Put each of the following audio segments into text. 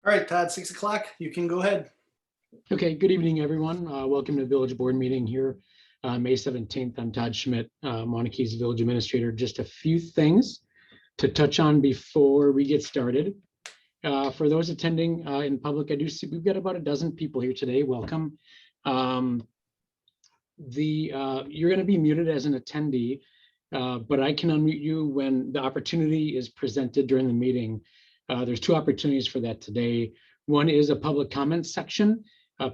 All right, Todd, 6 o'clock. You can go ahead. Okay, good evening, everyone. Welcome to the Village Board meeting here, May 17th. I'm Todd Schmidt, Waunakee's Village Administrator. Just a few things to touch on before we get started. For those attending in public, I do see we've got about a dozen people here today. Welcome. You're going to be muted as an attendee, but I can unmute you when the opportunity is presented during the meeting. There's two opportunities for that today. One is a public comment section.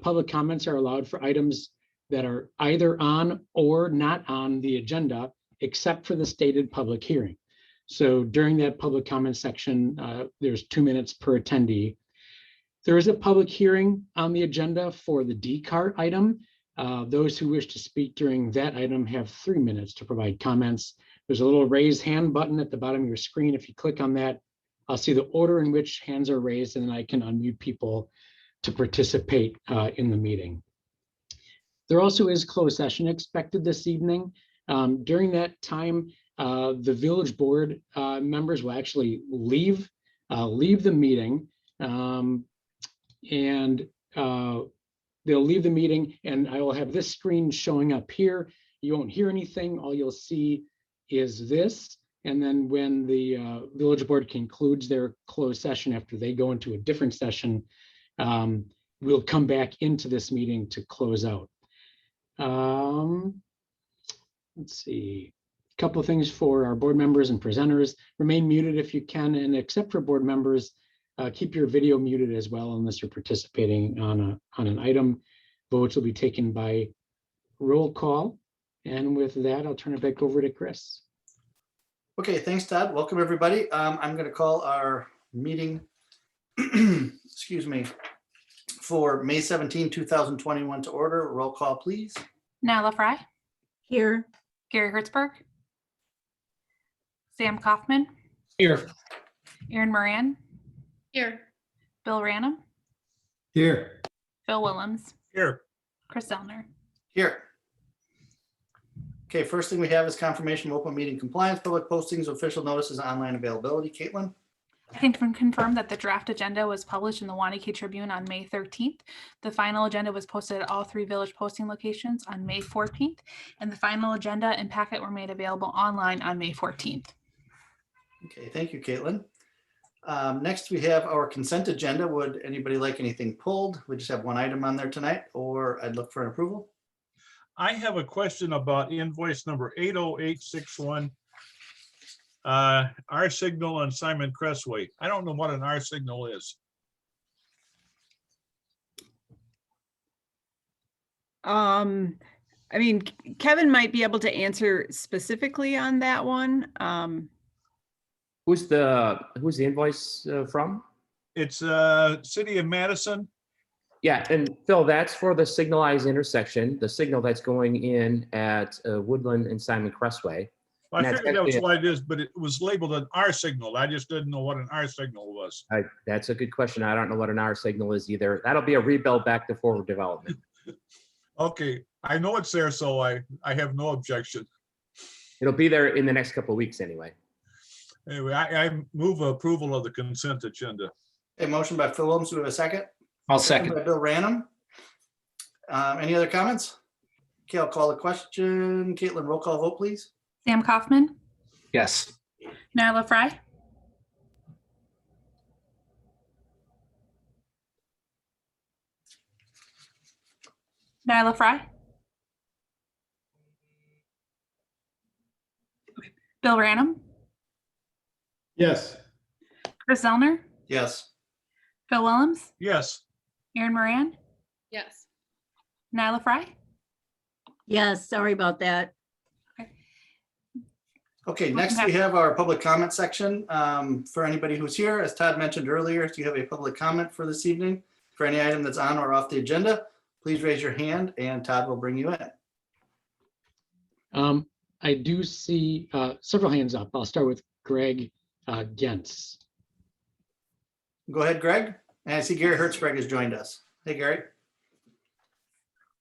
Public comments are allowed for items that are either on or not on the agenda, except for the stated public hearing. So during that public comment section, there's 2 minutes per attendee. There is a public hearing on the agenda for the D-cart item. Those who wish to speak during that item have 3 minutes to provide comments. There's a little raise hand button at the bottom of your screen. If you click on that, I'll see the order in which hands are raised, and then I can unmute people to participate in the meeting. There also is closed session expected this evening. During that time, the village board members will actually leave the meeting, and they'll leave the meeting, and I will have this screen showing up here. You won't hear anything. All you'll see is this. And then when the village board concludes their closed session after they go into a different session, we'll come back into this meeting to close out. Let's see, a couple of things for our board members and presenters. Remain muted if you can, and except for board members, keep your video muted as well unless you're participating on an item. Votes will be taken by roll call. And with that, I'll turn it back over to Chris. Okay, thanks, Todd. Welcome, everybody. I'm going to call our meeting, excuse me, for May 17, 2021 to order. Roll call, please. Nyla Fry. Here. Gary Hertzberg. Sam Kaufman. Here. Erin Moran. Here. Bill Ranum. Here. Phil Willems. Here. Chris Zellner. Here. Okay, first thing we have is confirmation of open meeting compliance, public postings, official notices, online availability. Caitlin? I can confirm that the draft agenda was published in the Waunakee Tribune on May 13th. The final agenda was posted at all 3 village posting locations on May 14th, and the final agenda and packet were made available online on May 14th. Okay, thank you, Caitlin. Next, we have our consent agenda. Would anybody like anything pulled? We just have one item on there tonight, or I'd look for an approval. I have a question about invoice number 80861. R signal on Simon Cressway. I don't know what an R signal is. I mean, Kevin might be able to answer specifically on that one. Who's the invoice from? It's City of Madison. Yeah, and Phil, that's for the signalized intersection, the signal that's going in at Woodland and Simon Cressway. I And figured that was that's what it is, but it was labeled an R signal. I just didn't know what an R signal was. That's a good question. I don't know what an R signal is either. That'll be a rebuild back to forward development. Okay, I know it's there, so I have no objection. It'll be there in the next couple of weeks anyway. Anyway, I move approval of the consent agenda. A motion by Phil Williams. Do we have a second? I'll Second by Bill Ranum. Any other comments? Okay, I'll call the question. Caitlin, roll call vote, please. Sam Kaufman. Yes. Nyla Fry. Nyla Fry. Bill Ranum. Yes. Chris Zellner. Yes. Phil Willems. Yes. Erin Moran. Yes. Nyla Fry. Yes, sorry about that. Okay, next we have our public comment section. For anybody who's here, as Todd mentioned earlier, if you have a public comment for this evening, for any item that's on or off the agenda, please raise your hand and Todd will bring you in. I do see several hands up. I'll start with Greg Gentz. Go ahead, Greg. And I see Gary Hertzberg has joined us. Hey, Gary.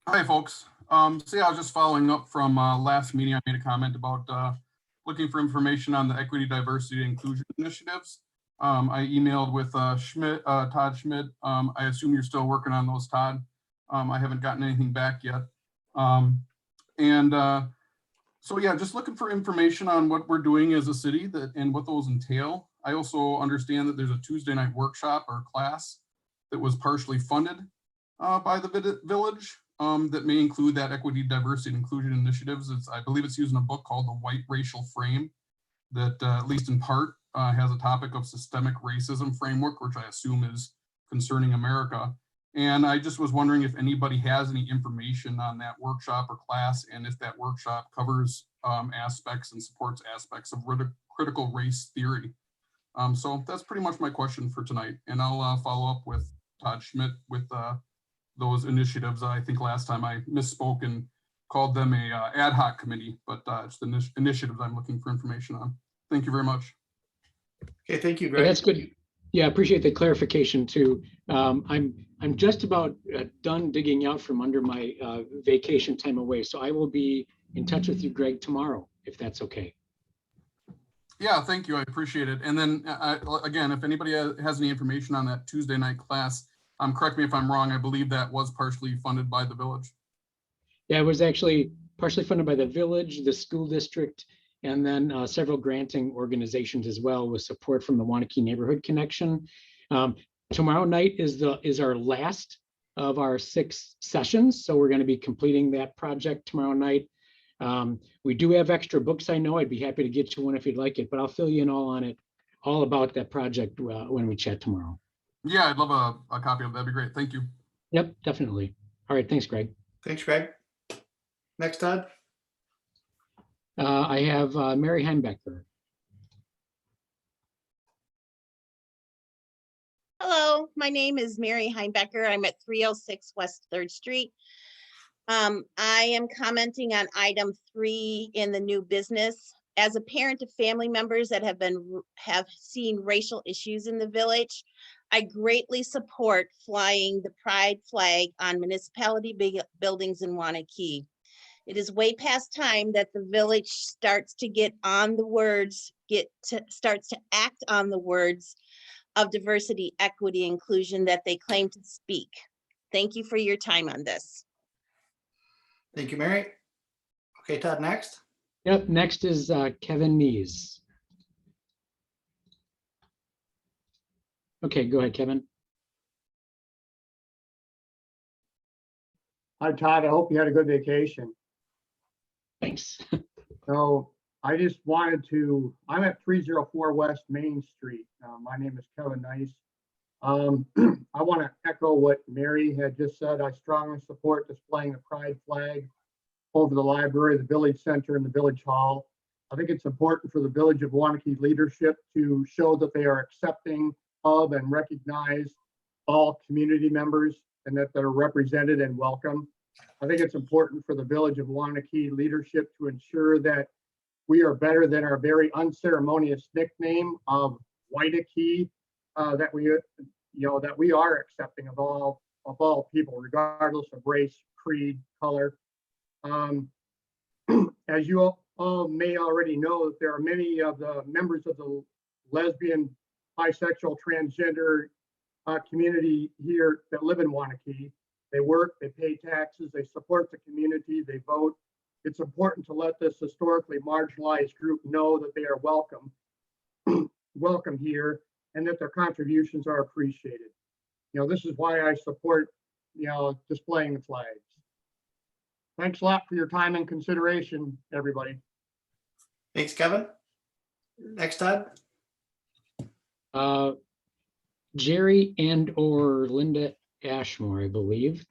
Hi, folks. So yeah, I was just following up from last meeting. I made a comment about looking for information on the equity, diversity, and inclusion initiatives. I emailed with Todd Schmidt. I assume you're still working on those, Todd. I haven't gotten anything back yet. So yeah, just looking for information on what we're doing as a city and what those entail. I also understand that there's a Tuesday night workshop or class that was partially funded by the village that may include that equity, diversity, and inclusion initiatives. I believe it's using a book called The White Racial Frame that at least in part has a topic of systemic racism framework, which I assume is concerning America. And I just was wondering if anybody has any information on that workshop or class, and if that workshop covers aspects and supports aspects of critical race theory. So that's pretty much my question for tonight. And I'll follow up with Todd Schmidt with those initiatives. I think last time I misspoke and called them a ad hoc committee, but it's the initiatives I'm looking for information on. Thank you very much. Okay, thank you, Yeah, Greg. that's good. Yeah, I appreciate the clarification too. I'm just about done digging out from under my vacation time away. So I will be in touch with you, Greg, tomorrow, if that's okay. Yeah, thank you. I appreciate it. And then again, if anybody has any information on that Tuesday night class, correct me if I'm wrong, I believe that was partially funded by the village. Yeah, it was actually partially funded by the village, the school district, and then several granting organizations as well, with support from the Waunakee Neighborhood Connection. Tomorrow night is our last of our 6 sessions, so we're going to be completing that project tomorrow night. We do have extra books. I know I'd be happy to get you one if you'd like it, but I'll fill you in all about that project when we chat tomorrow. Yeah, I'd love a copy of that. That'd be great. Thank you. Yep, definitely. All right, thanks, Greg. Thanks, Greg. Next, Todd. I have Mary Heimbecker. Hello, my name is Mary Heimbecker. I'm at 306 West 3rd Street. I am commenting on item 3 in the new business. As a parent of family members that have seen racial issues in the village, I greatly support flying the pride flag on municipality buildings in Waunakee. It is way past time that the village starts to get on the words, starts to act on the words of diversity, equity, inclusion that they claim to speak. Thank you for your time on this. Thank you, Mary. Okay, Todd, next. Yep, next is Kevin Nees. Okay, go ahead, Kevin. Hi, Todd. I hope you had a good vacation. Thanks. So I just wanted to, I'm at 304 West Main Street. My name is Kevin Nice. I want to echo what Mary had just said. I strongly support displaying the pride flag over the library, the village center, and the village hall. I think it's important for the village of Waunakee leadership to show that they are accepting of and recognize all community members and that they're represented and welcome. I think it's important for the village of Waunakee leadership to ensure that we are better than our very unceremonious nickname of Waunakee, that we are accepting of all people, regardless of race, creed, color. As you all may already know, that there are many of the members of the lesbian, bisexual, transgender community here that live in Waunakee. They work, they pay taxes, they support the community, they vote. It's important to let this historically marginalized group know that they are welcome, welcome here, and that their contributions are appreciated. This is why I support, displaying the flags. Thanks a lot for your time and consideration, everybody. Thanks, Kevin. Next, Todd. Jerry and/or Linda Ashmore, I believe.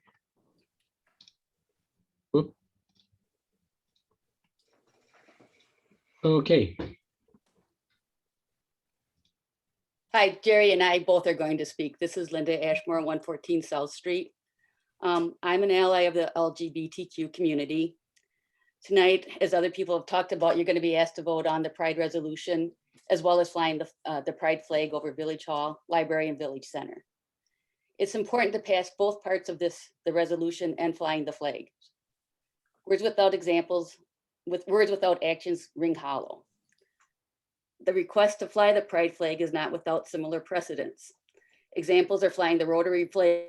Oop. Okay. Hi, Jerry and I both are going to speak. This is Linda Ashmore, 114 South Street. I'm an ally of the LGBTQ community. Tonight, as other people have talked about, you're going to be asked to vote on the Pride resolution, as well as flying the Pride flag over Village Hall, Library, and Village Center. It's important to pass both parts of the resolution and flying the flag. Words without examples, with words without actions ring hollow. The request to fly the pride flag is not without similar precedents. Examples are flying the Rotary flag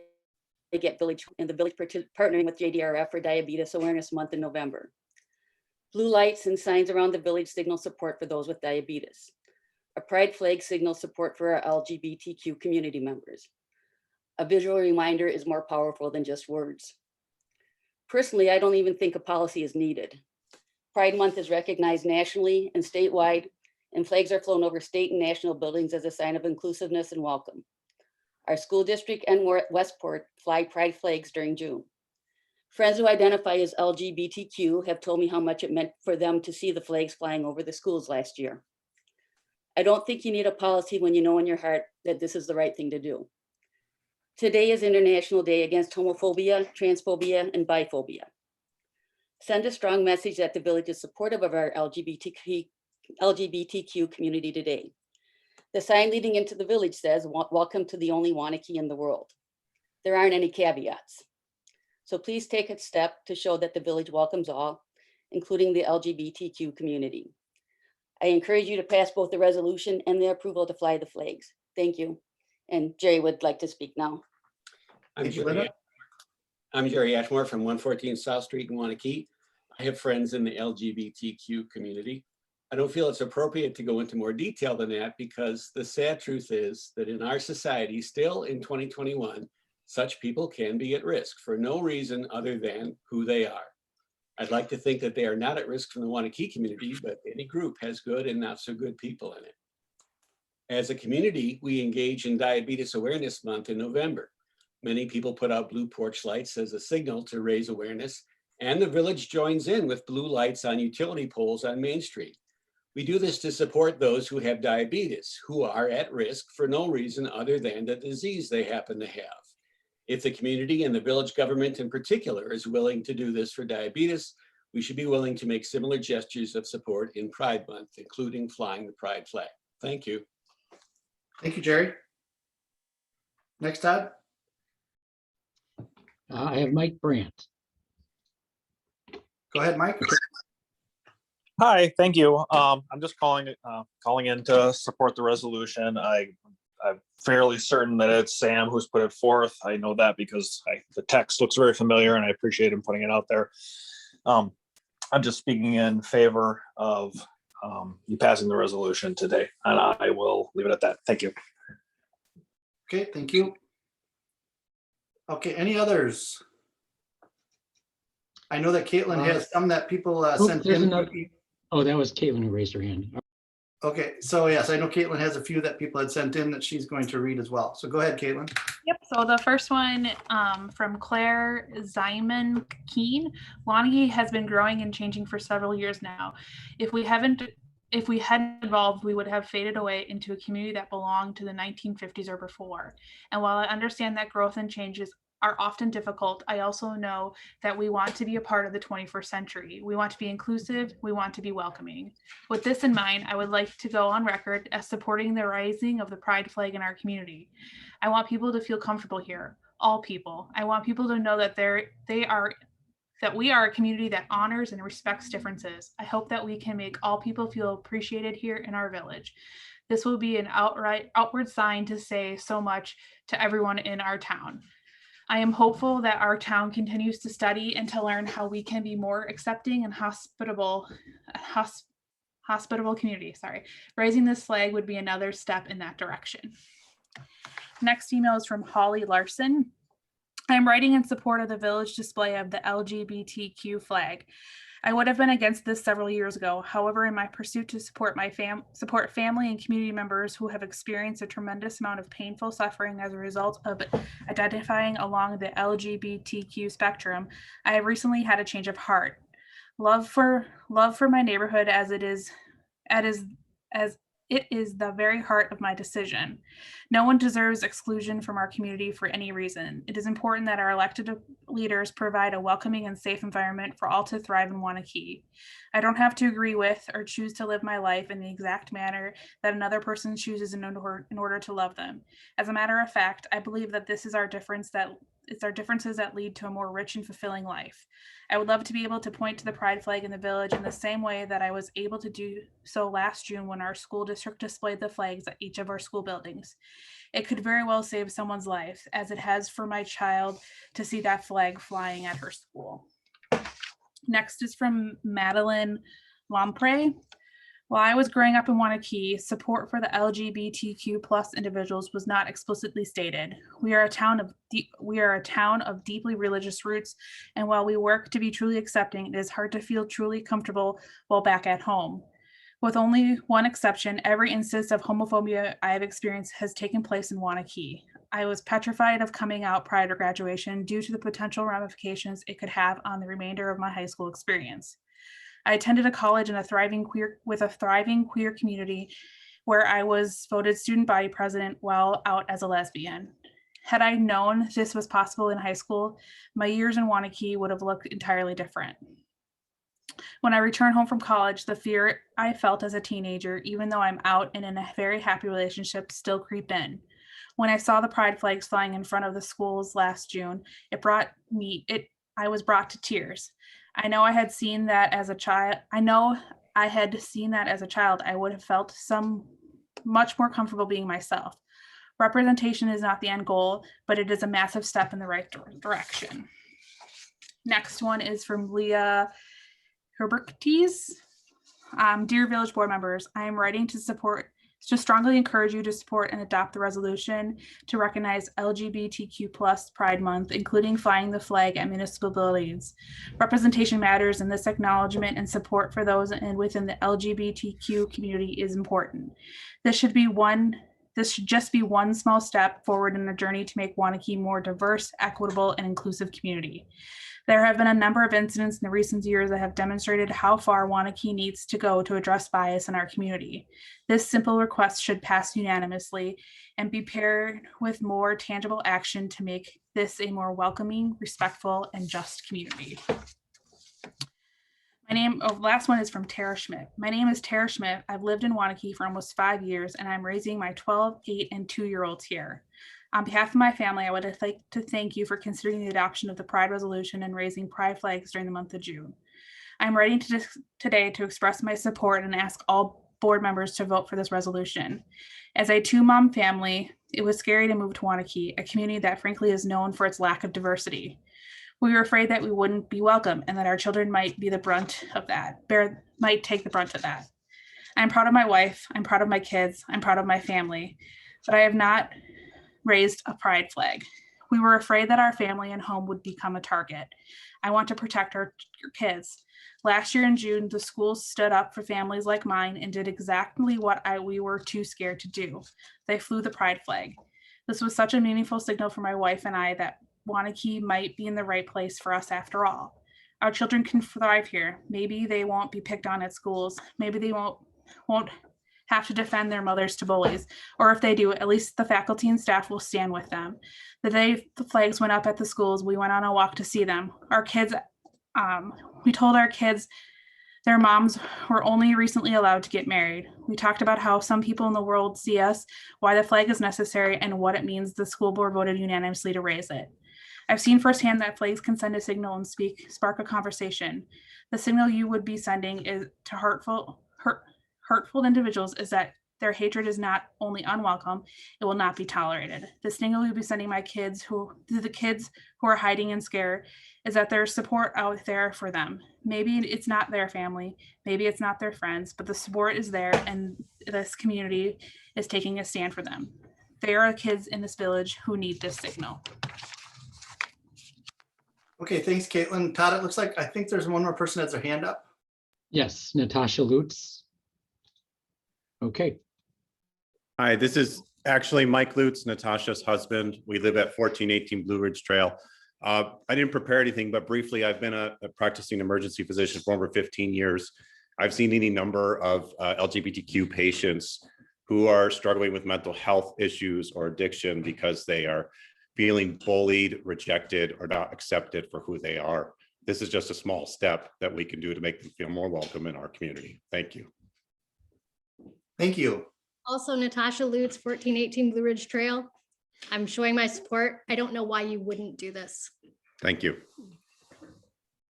at Village and the Village partnering with JDRF for Diabetes Awareness Month in November. Blue lights and signs around the village signal support for those with diabetes. A pride flag signals support for our LGBTQ community members. A visual reminder is more powerful than just words. Personally, I don't even think a policy is needed. Pride Month is recognized nationally and statewide, and flags are flown over state and national buildings as a sign of inclusiveness and welcome. Our school district and Westport fly pride flags during June. Friends who identify as LGBTQ have told me how much it meant for them to see the flags flying over the schools last year. I don't think you need a policy when you know in your heart that this is the right thing to do. Today is International Day Against Homophobia, Transphobia, and Biphobia. Send a strong message that the village is supportive of our LGBTQ community today. The sign leading into the village says, "Welcome to the only Waunakee in the world." There aren't any caveats. So please take a step to show that the village welcomes all, including the LGBTQ community. I encourage you to pass both the resolution and the approval to fly the flags. Thank you. And Jerry would like to speak now. Thank you, Linda. I'm Jerry Ashmore from 114 South Street in Waunakee. I have friends in the LGBTQ community. I don't feel it's appropriate to go into more detail than that because the sad truth is that in our society, still in 2021, such people can be at risk for no reason other than who they are. I'd like to think that they are not at risk from the Waunakee community, but any group has good and not so good people in it. As a community, we engage in Diabetes Awareness Month in November. Many people put out blue porch lights as a signal to raise awareness, and the village joins in with blue lights on utility poles on Main Street. We do this to support those who have diabetes, who are at risk for no reason other than the disease they happen to have. If the community and the village government in particular is willing to do this for diabetes, we should be willing to make similar gestures of support in Pride Month, including flying the pride flag. Thank you. Thank you, Jerry. Next, Todd. I have Mike Brandt. Go ahead, Mike. Hi, thank you. I'm just calling in to support the resolution. I'm fairly certain that it's Sam who's put it forth. I know that because the text looks very familiar and I appreciate him putting it out there. I'm just speaking in favor of you passing the resolution today, and I will leave it at that. Thank you. Okay, thank you. Okay, any others? I know that Caitlin has some that people sent There's in. another. Oh, that was Caitlin who raised her hand. Okay, so yes, I know Caitlin has a few that people had sent in that she's going to read as well. So go ahead, Caitlin. Yep, so the first one from Claire Zyman Keen. Waunakee has been growing and changing for several years now. If we hadn't evolved, we would have faded away into a community that belonged to the 1950s or before. And while I understand that growth and changes are often difficult, I also know that we want to be a part of the 21st century. We want to be inclusive, we want to be welcoming. With this in mind, I would like to go on record as supporting the raising of the pride flag in our community. I want people to feel comfortable here, all people. I want people to know that we are a community that honors and respects differences. I hope that we can make all people feel appreciated here in our village. This will be an outward sign to say so much to everyone in our town. I am hopeful that our town continues to study and to learn how we can be more accepting and hospitable community. Raising this flag would be another step in that direction. Next email is from Holly Larson. I'm writing in support of the village display of the LGBTQ flag. I would have been against this several years ago. However, in my pursuit to support family and community members who have experienced a tremendous amount of painful suffering as a result of identifying along the LGBTQ spectrum, I have recently had a change of heart. Love for my neighborhood as it is the very heart of my decision. No one deserves exclusion from our community for any reason. It is important that our elected leaders provide a welcoming and safe environment for all to thrive in Waunakee. I don't have to agree with or choose to live my life in the exact manner that another person chooses in order to love them. As a matter of fact, I believe that this is our difference that It's our differences that lead to a more rich and fulfilling life. I would love to be able to point to the pride flag in the village in the same way that I was able to do so last June when our school district displayed the flags at each of our school buildings. It could very well save someone's life, as it has for my child to see that flag flying at her school. Next is from Madeline Lamprey. While I was growing up in Waunakee, support for the LGBTQ plus individuals was not explicitly stated. We are a town of deeply religious roots, and while we work to be truly accepting, it is hard to feel truly comfortable while back at home. With only one exception, every instance of homophobia I have experienced has taken place in Waunakee. I was petrified of coming out prior to graduation due to the potential ramifications it could have on the remainder of my high school experience. I attended a college in a thriving queer community where I was voted student body president while out as a lesbian. Had I known this was possible in high school, my years in Waunakee would have looked entirely different. When I returned home from college, the fear I felt as a teenager, even though I'm out and in a very happy relationship, still creep in. When I saw the pride flags flying in front of the schools last June, I was brought to tears. I know I had seen that as a child. I would have felt much more comfortable being myself. Representation is not the end goal, but it is a massive step in the right direction. Next one is from Leah Herbertes. Dear Village Board members, I am writing to strongly encourage you to support and adopt the resolution to recognize LGBTQ plus Pride Month, including flying the flag at municipal buildings. Representation matters, and this acknowledgement and support for those within the LGBTQ community is important. This should just be one small step forward in a journey to make Waunakee more diverse, equitable, and inclusive community. There have been a number of incidents in the recent years that have demonstrated how far Waunakee needs to go to address bias in our community. This simple request should pass unanimously and be paired with more tangible action to make this a more welcoming, respectful, and just community. Last one is from Tara Schmidt. My name is Tara Schmidt. I've lived in Waunakee for almost 5 years, and I'm raising my 12, 8, and 2-year-olds here. On behalf of my family, I would like to thank you for considering the adoption of the Pride Resolution and raising Pride flags during the month of June. I'm writing today to express my support and ask all board members to vote for this resolution. As a 2-mom family, it was scary to move to Waunakee, a community that frankly is known for its lack of diversity. We were afraid that we wouldn't be welcome and that our children might be the brunt of that, might take the brunt of that. I'm proud of my wife, I'm proud of my kids, I'm proud of my family, but I have not raised a pride flag. We were afraid that our family and home would become a target. I want to protect our kids. Last year in June, the schools stood up for families like mine and did exactly what we were too scared to do. They flew the pride flag. This was such a meaningful signal for my wife and I that Waunakee might be in the right place for us after all. Our children can thrive here. Maybe they won't be picked on at schools. Maybe they won't have to defend their mothers to bullies, or if they do, at least the faculty and staff will stand with them. The day the flags went up at the schools, we went on a walk to see them. We told our kids their moms were only recently allowed to get married. We talked about how some people in the world see us, why the flag is necessary, and what it means the school board voted unanimously to raise it. I've seen firsthand that flags can send a signal and spark a conversation. The signal you would be sending is to hurtful individuals is that their hatred is not only unwelcome, it will not be tolerated. The signal you'll be sending the kids who are hiding and scared is that there's support out there for them. Maybe it's not their family, maybe it's not their friends, but the support is there and this community is taking a stand for them. There are kids in this village who need this signal. Okay, thanks, Caitlin. Todd, it looks like I think there's one more person that's their hand up. Yes, Natasha Lutz. Okay. Hi, this is actually Mike Lutz, Natasha's husband. We live at 1418 Blue Ridge Trail. I didn't prepare anything, but briefly, I've been a practicing emergency physician for over 15 years. I've seen any number of LGBTQ patients who are struggling with mental health issues or addiction because they are feeling bullied, rejected, or not accepted for who they are. This is just a small step that we can do to make them feel more welcome in our community. Thank you. Thank you. Also, Natasha Lutz, 1418 Blue Ridge Trail. I'm showing my support. I don't know why you wouldn't do this. Thank you.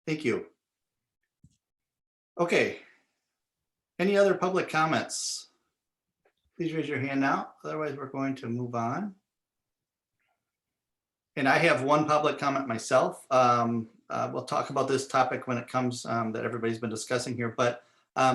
Thank you. Okay. Any other public comments? Please raise your hand now. Otherwise, we're going to move on. And I have one public comment myself. We'll talk about this topic when it comes that everybody's been discussing here. But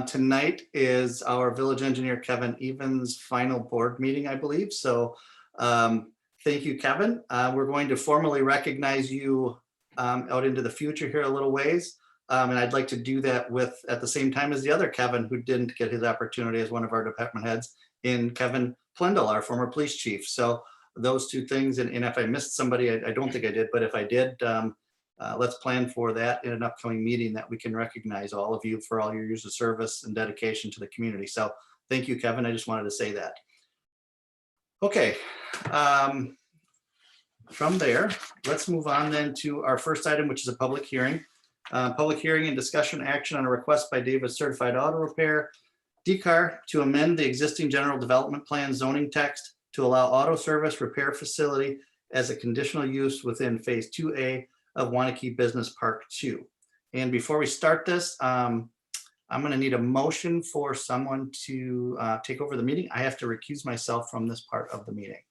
tonight is our village engineer, Kevin Evans' final board meeting, I believe. So thank you, Kevin. We're going to formally recognize you out into the future here a little ways. And I'd like to do that with, at the same time as the other Kevin who didn't get his opportunity as one of our department heads, in Kevin Plendel, our former police chief. So those two things, and if I missed somebody, I don't think I did, but if I did, let's plan for that in an upcoming meeting, that we can recognize all of you for all your years of service and dedication to the community. So thank you, Kevin. I just wanted to say that. Okay. From there, let's move on then to our first item, which is a public hearing. Public hearing and discussion action on a request by Davis Certified Auto Repair, DCAR, to amend the existing general development plan zoning text to allow auto service repair facility as a conditional use within phase 2A of Waunakee Business Park 2. And before we start this, I'm going to need a motion for someone to take over the meeting. I have to recuse myself from this part of the meeting.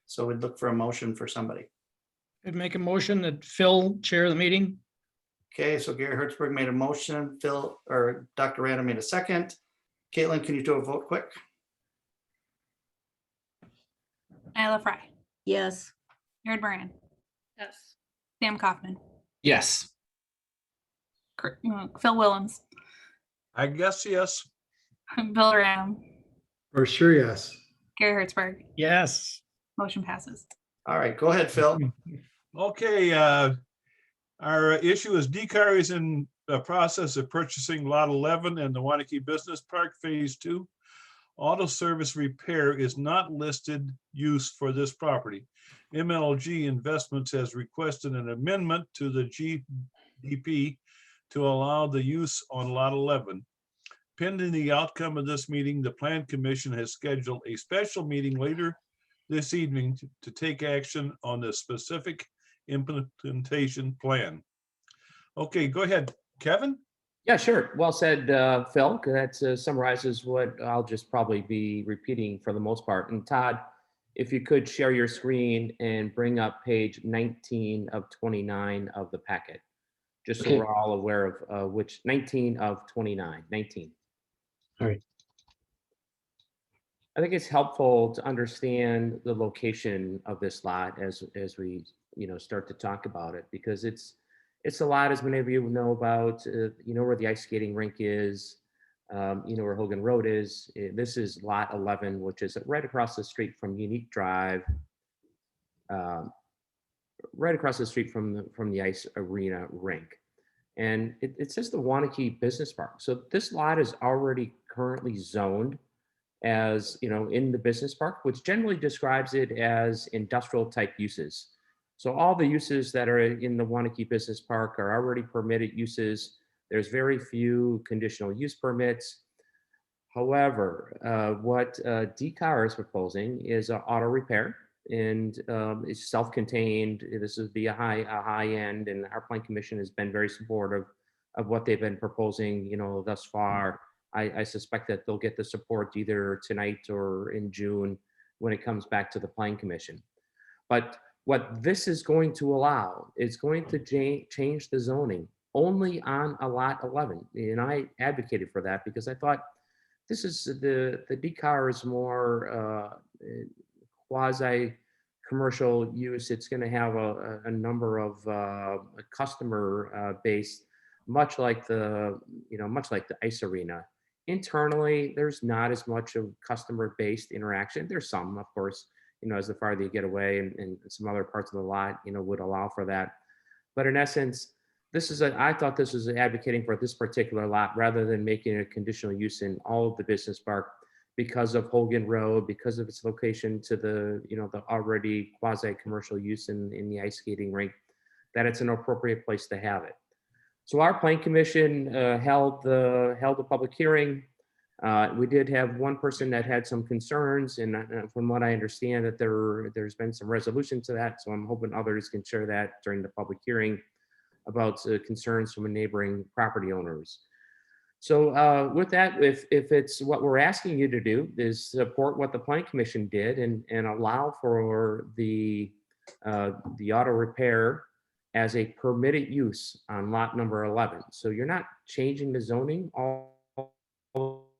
So we'd look for a motion for somebody. I'd make a motion that Phil chair the meeting. Okay, so Gary Hertzberg made a motion, Phil or Dr. Random made a second. Caitlin, can you do a vote quick? Nyla Fry, Yes. Jared Moran, Yes. Sam Kaufman, Yes. Phil Willems, I guess yes. Bill Random, For sure, yes. Gary Hertzberg. Yes. Motion passes. All right, go ahead, Phil. Okay, our issue is DCAR is in the process of purchasing lot 11 in the Waunakee Business Park Phase 2. Auto service repair is not listed use for this property. MLG Investments has requested an amendment to the GDP to allow the use on lot 11. Pending the outcome of this meeting, the Plan Commission has scheduled a special meeting later this evening to take action on the specific implementation plan. Okay, go ahead, Kevin. Yeah, sure. Well said, Phil. That summarizes what I'll just probably be repeating for the most part. And Todd, if you could share your screen and bring up page 19 of 29 of the packet, just so Okay. we're all aware of which 19 of 29, 19. All right. I think it's helpful to understand the location of this lot as we start to talk about it, because it's a lot, as many of you know about, where the ice skating rink is, where Hogan Road is. This is lot 11, which is right across the street from Unique Drive, right across the street from the ice arena rink. And it says the Waunakee Business Park. So this lot is already currently zoned as, in the business park, which generally describes it as industrial type uses. So all the uses that are in the Waunakee Business Park are already permitted uses. There's very few conditional use permits. However, what DCAR is proposing is an auto repair, and it's self-contained. This would be a high end, and our Plan Commission has been very supportive of what they've been proposing, thus far. I suspect that they'll get the support either tonight or in June when it comes back to the Plan Commission. But what this is going to allow is going to change the zoning only on a lot 11. And I advocated for that because I thought this is the DCAR is more quasi commercial use. It's going to have a number of customer base, much like the ice arena. Internally, there's not as much of customer-based interaction. There's some, of course, as the farther you get away, and some other parts of the lot, would allow for that. But in essence, I thought this was advocating for this particular lot rather than making a conditional use in all of the business park because of Hogan Road, because of its location to the already quasi-commercial use in the ice skating rink, that it's an appropriate place to have it. So our Plan Commission held the public hearing. We did have one person that had some concerns, and from what I understand that there's been some resolution to that. So I'm hoping others can share that during the public hearing about concerns from neighboring property owners. So with that, if it's what we're asking you to do is support what the Planning Commission did and allow for the auto repair as a permitted use on lot number 11. So you're not changing the zoning. All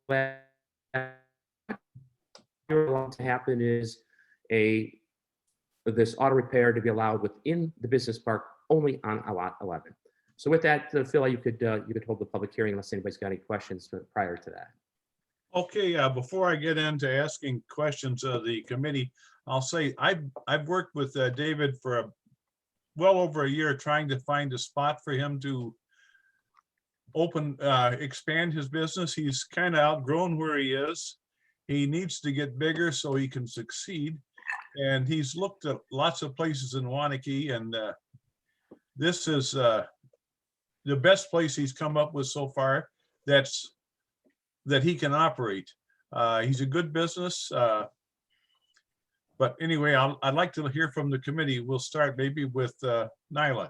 that you're allowed to happen is this auto repair to be allowed within the business park only on a lot 11. So with that, Phil, you could hold the public hearing unless anybody's got any questions prior to that. Okay, before I get into asking questions of the committee, I'll say I've worked with David for well over a year trying to find a spot for him to expand his business. He's kind of outgrown where he is. He needs to get bigger so he can succeed. And he's looked at lots of places in Waunakee, and this is the best place he's come up with so far that he can operate. He's a good business. But anyway, I'd like to hear from the committee. We'll start maybe with Nyla.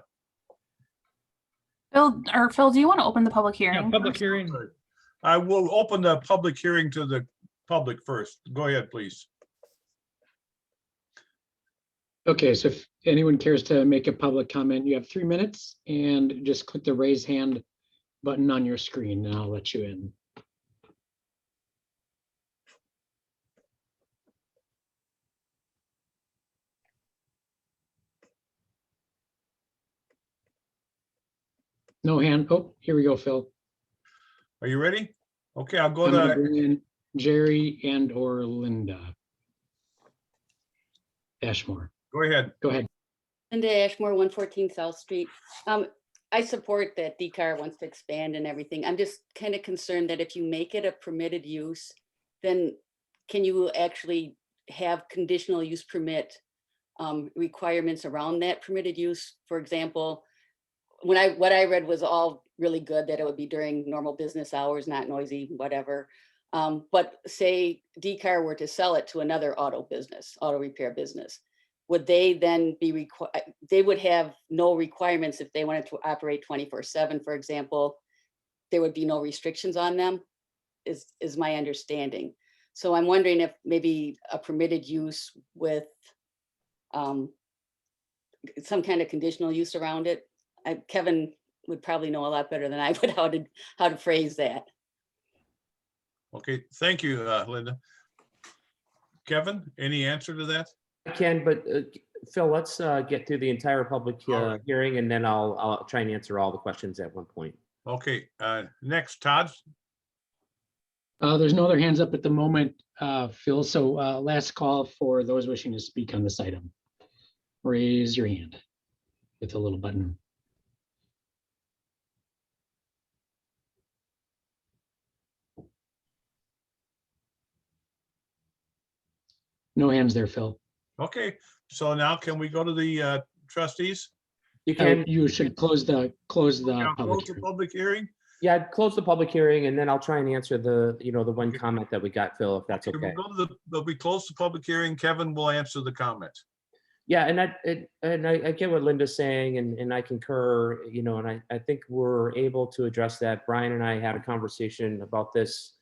Phil, do you want to open the public hearing? Yeah, public hearing. I will open the public hearing to the public first. Go ahead, please. Okay, so if anyone cares to make a public comment, you have 3 minutes, and just click the raise hand button on your screen and I'll let you in. No hand. Oh, here we go, Phil. Are you ready? Okay, I'll go I'm gonna to bring in Jerry and or Linda Ashmore. Go ahead. Go ahead. Linda Ashmore, 114 South Street. I support that DCAR wants to expand and everything. I'm just kind of concerned that if you make it a permitted use, then can you actually have conditional use permit requirements around that permitted use? For example, what I read was all really good, that it would be during normal business hours, not noisy, whatever. But say DCAR were to sell it to another auto repair business, would they then be required? They would have no requirements if they wanted to operate 24/7, for example. There would be no restrictions on them, is my understanding. So I'm wondering if maybe a permitted use with some kind of conditional use around it. Kevin would probably know a lot better than I would how to phrase that. Okay, thank you, Linda. Kevin, any answer to that? I can, but Phil, let's get through the entire public hearing, and then I'll try and answer all the questions at one point. Okay, next, Todd. There's no other hands up at the moment, Phil. So last call for those wishing to speak on this item. Raise your hand with the little button. No hands there, Phil. Okay, so now can we go to the trustees? You can. You should close the Close public the hearing. public hearing? Yeah, I'd close the public hearing, and then I'll try and answer the one comment that we got, Phil, if that's Can we okay. go to we close the public hearing, Kevin will answer the comment. Yeah, and I get what Linda's saying, and I concur, and I think we're able to address that. Brian and I had a conversation about this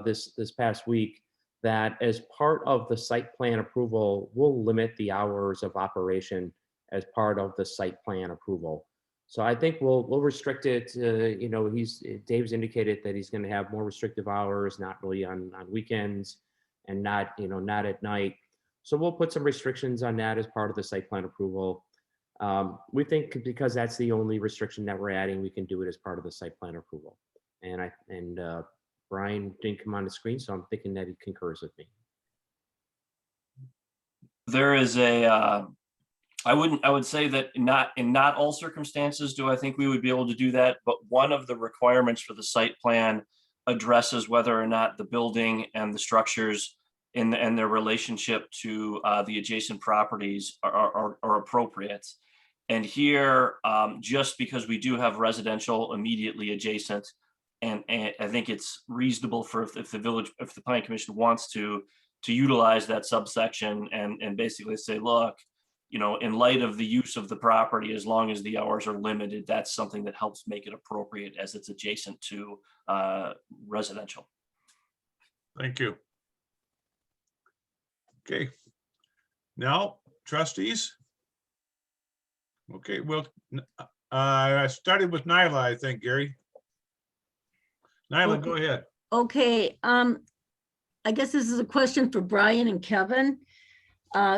this past week, that as part of the site plan approval, we'll limit the hours of operation as part of the site plan approval. So I think we'll restrict it to, Dave's indicated that he's going to have more restrictive hours, not really on weekends and not at night. So we'll put some restrictions on that as part of the site plan approval. We think because that's the only restriction that we're adding, we can do it as part of the site plan approval. And Brian didn't come on the screen, so I'm thinking that he concurs with me. There is I would say that in not all circumstances do I think we would be able to do that, but one of the requirements for the site plan addresses whether or not the building and the structures and their relationship to the adjacent properties are appropriate. And here, just because we do have residential immediately adjacent, And I think it's reasonable for if the planning commission wants to utilize that subsection and basically say, look, in light of the use of the property, as long as the hours are limited, that's something that helps make it appropriate as it's adjacent to residential. Thank you. Okay. Now, trustees. Okay, well, I started with Nyla, I think, Gary. Nyla, go ahead. Okay, I guess this is a question for Brian and Kevin.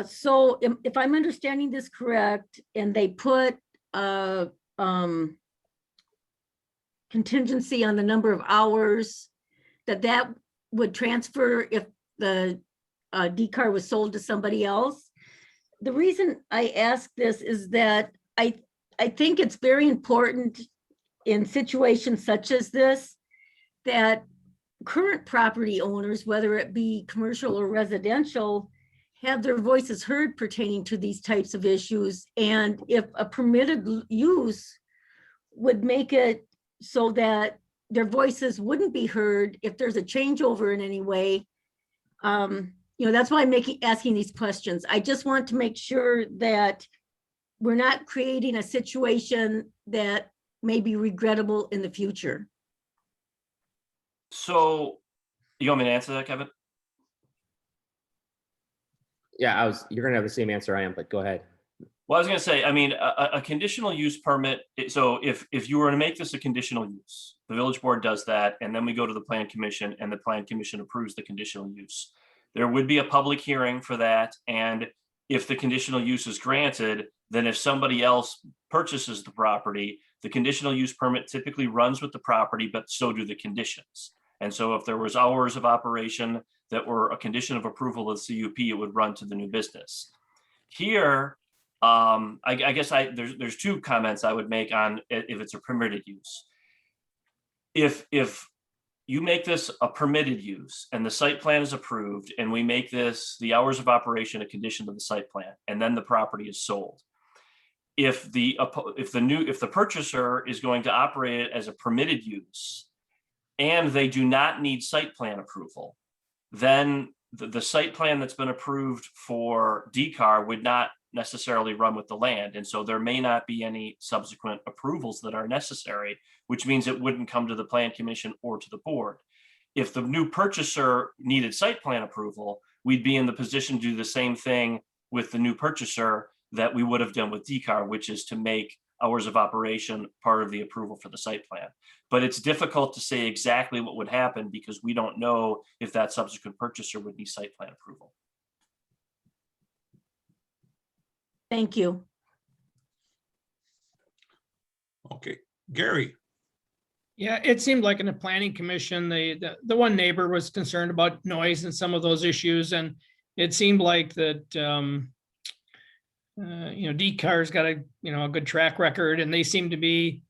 So if I'm understanding this correct, and they put contingency on the number of hours, that would transfer if the D-car was sold to somebody else. The reason I ask this is that I think it's very important in situations such as this, that current property owners, whether it be commercial or residential, have their voices heard pertaining to these types of issues. And if a permitted use would make it so that their voices wouldn't be heard if there's a changeover in any way, that's why I'm asking these questions. I just want to make sure that we're not creating a situation that may be regrettable in the future. So you want me to answer that, Kevin? Yeah, you're gonna have the same answer I am, but go ahead. Well, I was going to say, I mean, a conditional use permit. So if you were to make this a conditional use, the village board does that, and then we go to the plan commission, and the plan commission approves the conditional use. There would be a public hearing for that, and if the conditional use is granted, then if somebody else purchases the property, the conditional use permit typically runs with the property, but so do the conditions. And so if there was hours of operation that were a condition of approval of the CUP, it would run to the new business. Here, I guess there's two comments I would make on if it's a permitted use. If you make this a permitted use and the site plan is approved, and we make this the hours of operation a condition of the site plan, and then the property is sold, if the purchaser is going to operate it as a permitted use and they do not need site plan approval, then the site plan that's been approved for D-car would not necessarily run with the land. And so there may not be any subsequent approvals that are necessary, which means it wouldn't come to the plan commission or to the board. If the new purchaser needed site plan approval, we'd be in the position to do the same thing with the new purchaser that we would have done with D-car, which is to make hours of operation part of the approval for the site plan. But it's difficult to say exactly what would happen because we don't know if that subsequent purchaser would need site plan approval. Thank you. Okay, Gary. Yeah, it seemed like in the planning commission, the one neighbor was concerned about noise and some of those issues. And it seemed like that, D-car's got a good track record, and they seem to be,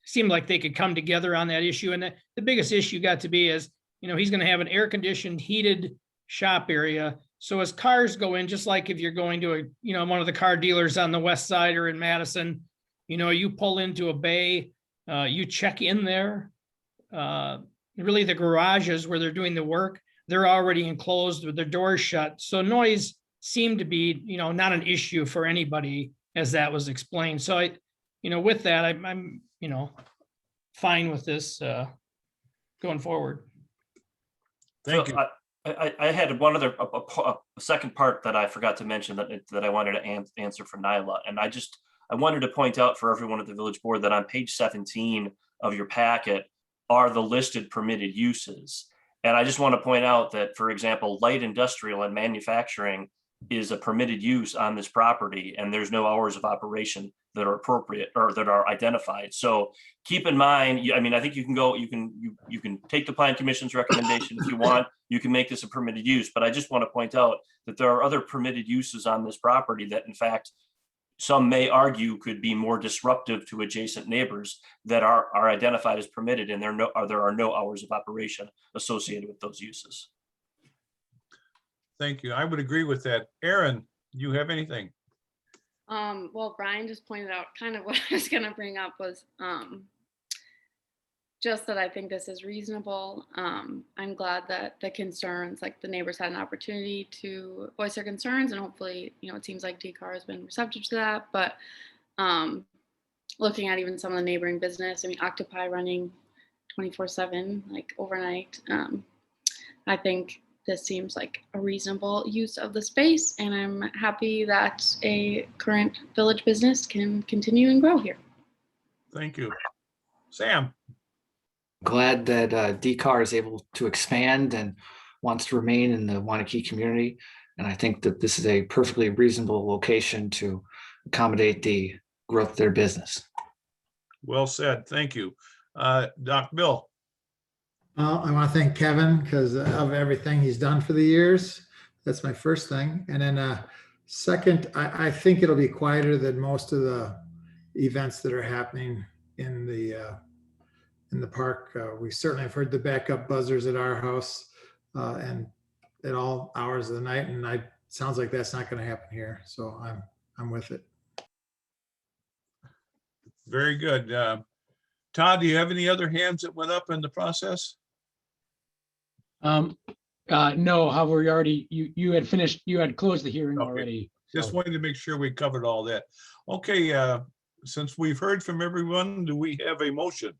seemed like they could come together on that issue. And the biggest issue got to be is, he's going to have an air conditioned heated shop area. So as cars go in, just like if you're going to one of the car dealers on the west side or in Madison, you pull into a bay, you check in there. Really the garages where they're doing the work, they're already enclosed with their doors shut. So noise seemed to be, not an issue for anybody as that was explained. So with that, I'm fine with this going forward. Thank you. I had one other a second part that I forgot to mention that I wanted to answer for Nyla, and I wanted to point out for everyone at the village board that on page 17 of your packet are the listed permitted uses, and I just want to point out that, for example, light industrial and manufacturing is a permitted use on this property, and there's no hours of operation that are appropriate or that are identified. So keep in mind, I mean, I think you can take the plan commission's recommendation if you want. You can make this a permitted use, but I just want to point out that there are other permitted uses on this property that, in fact, some may argue could be more disruptive to adjacent neighbors that are identified as permitted, and there are no hours of operation associated with those uses. Thank you. I would agree with that. Aaron, you have anything? Well, Brian just pointed out kind of what I was going to bring up was just that I think this is reasonable. I'm glad that the concerns, like the neighbors had an opportunity to voice their concerns, and hopefully, it seems like DCAR has been receptive to that. But looking at even some of the neighboring business, I mean, Octopi running 24/7, like overnight. I think this seems like a reasonable use of the space, and I'm happy that a current village business can continue and grow here. Thank you. Sam? Glad that DCAR is able to expand and wants to remain in the Waunakee community. And I think that this is a perfectly reasonable location to accommodate the growth of their business. Well said. Thank you. Doc Bill? I want to thank Kevin because of everything he's done for the years. That's my first thing. And then second, I think it'll be quieter than most of the events that are happening in the park. We certainly have heard the backup buzzers at our house and at all hours of the night. And sounds like that's not going to happen here. So I'm with it. Very good. Todd, do you have any other hands that went up in the process? No, however, you had finished, you had closed the hearing already. Just wanted to make sure we covered all that. Okay, since we've heard from everyone, do we have a motion?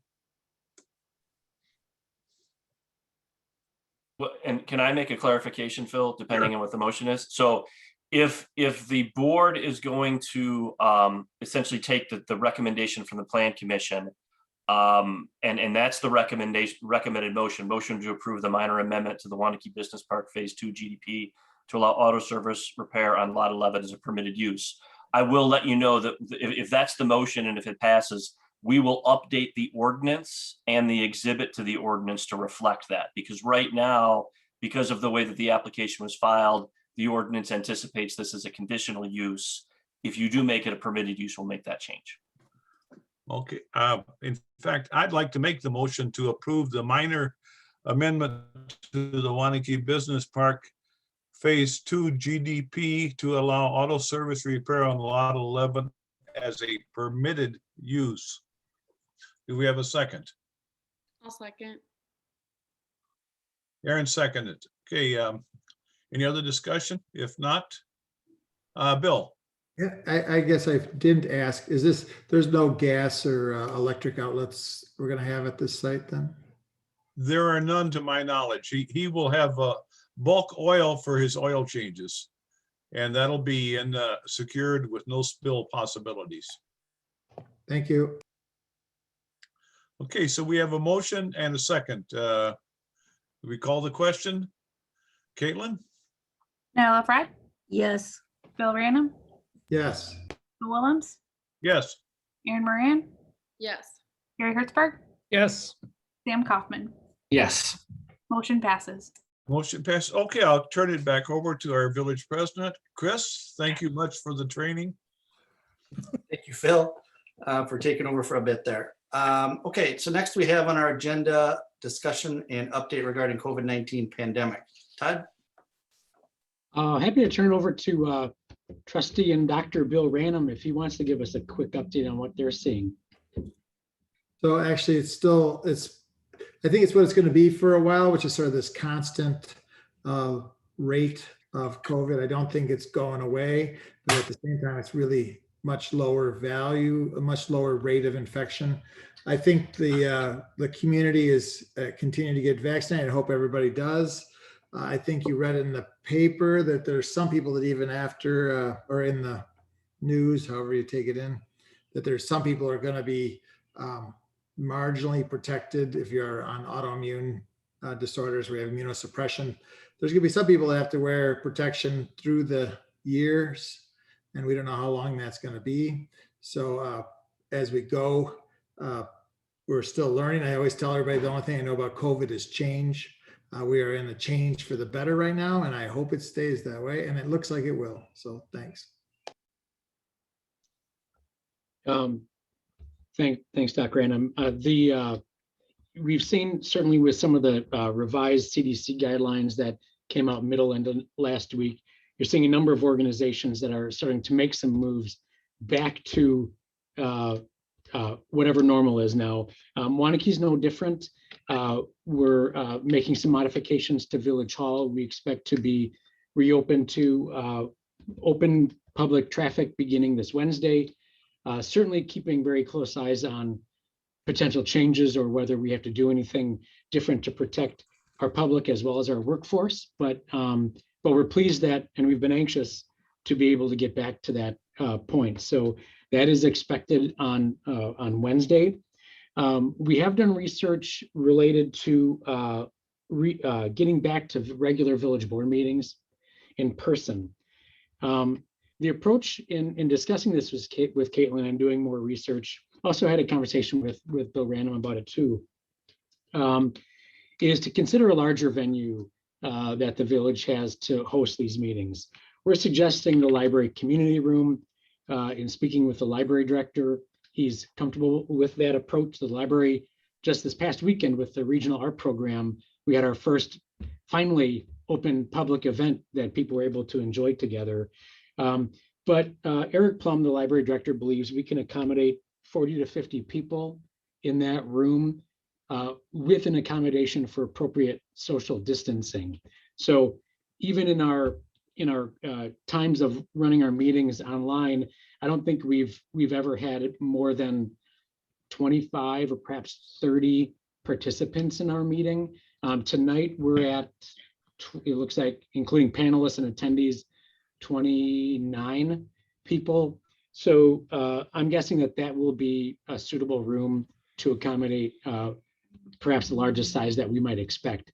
Well, and can I make a clarification, Phil, depending on what the motion is? So if the board is going to essentially take the recommendation from the Plan Commission, and that's the recommended motion to approve the minor amendment to the Waunakee Business Park Phase 2 GDP to allow auto service repair on Lot 11 as a permitted use. I will let you know that if that's the motion and if it passes, we will update the ordinance and the exhibit to the ordinance to reflect that. Because right now, because of the way that the application was filed, the ordinance anticipates this as a conditional use. If you do make it a permitted use, we'll make that change. Okay, in fact, I'd like to make the motion to approve the minor amendment to the Waunakee Business Park Phase 2 GDP to allow auto service repair on Lot 11 as a permitted use. Do we have a second? I'll second. Aaron seconded. Okay, any other discussion? If not, Bill? Yeah, I guess I didn't ask, there's no gas or electric outlets we're going to have at this site then? There are none to my knowledge. He will have bulk oil for his oil changes. And that'll be secured with no spill possibilities. Thank you. Okay, so we have a motion and a second. We call the question. Caitlin? Nyla Fry, Yes. Bill Random, Yes. Bill Willems, Yes. Aaron Moran, Yes. Gary Hertzberg, Yes. Sam Kaufman. Yes. Motion passes. Motion passed. Okay, I'll turn it back over to our village president. Chris, thank you much for the training. Thank you, Phil, for taking over for a bit there. Okay, so next we have on our agenda discussion and update regarding COVID-19 pandemic. Todd? Happy to turn it over to trustee and Dr. Bill Random if he wants to give us a quick update on what they're seeing. So actually I think it's what it's going to be for a while, which is sort of this constant rate of COVID. I don't think it's going away, but at the same time, it's really much lower value, a much lower rate of infection. I think the community is continuing to get vaccinated. I hope everybody does. I think you read in the paper that there's some people that even after, or in the news, however you take it in, that there's some people are going to be marginally protected if you're on autoimmune disorders where you have immunosuppression. There's going to be some people that have to wear protection through the years, and we don't know how long that's going to be. So as we go, we're still learning. I always tell everybody the only thing I know about COVID is change. We are in a change for the better right now, and I hope it stays that way, and it looks like it will. So thanks. Thanks, Dr. Random. We've seen certainly with some of the revised CDC guidelines that came out middle and last week, you're seeing a number of organizations that are starting to make some moves back to whatever normal is now. Waunakee is no different. We're making some modifications to Village Hall. We expect to be reopened to open public traffic beginning this Wednesday. Certainly keeping very close eyes on potential changes or whether we have to do anything different to protect our public as well as our workforce. But we're pleased that, and we've been anxious to be able to get back to that point. So that is expected on Wednesday. We have done research related to getting back to regular village board meetings in person. The approach in discussing this with Caitlin and doing more research, also had a conversation with Bill Random about it too, is to consider a larger venue that the village has to host these meetings. We're suggesting the library community room. In speaking with the library director, he's comfortable with that approach. The library, just this past weekend with the regional art program, we had our first finally open public event that people were able to enjoy together. But Eric Plum, the library director, believes we can accommodate 40 to 50 people in that room with an accommodation for appropriate social distancing. So even in our times of running our meetings online, I don't think we've ever had more than 25 or perhaps 30 participants in our meeting. Tonight we're at, it looks like, including panelists and attendees, 29 people. So I'm guessing that will be a suitable room to accommodate perhaps the largest size that we might expect.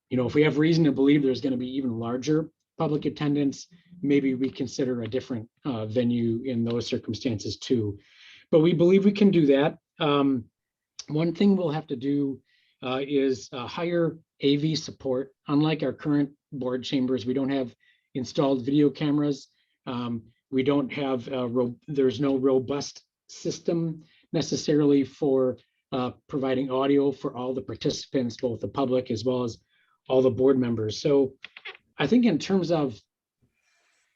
You know, if we have reason to believe there's going to be even larger public attendance, maybe we consider a different venue in those circumstances too. But we believe we can do that. One thing we'll have to do is hire AV support. Unlike our current board chambers, we don't have installed video cameras. We don't have, there's no robust system necessarily for providing audio for all the participants, both the public as well as all the board members. So I think in terms of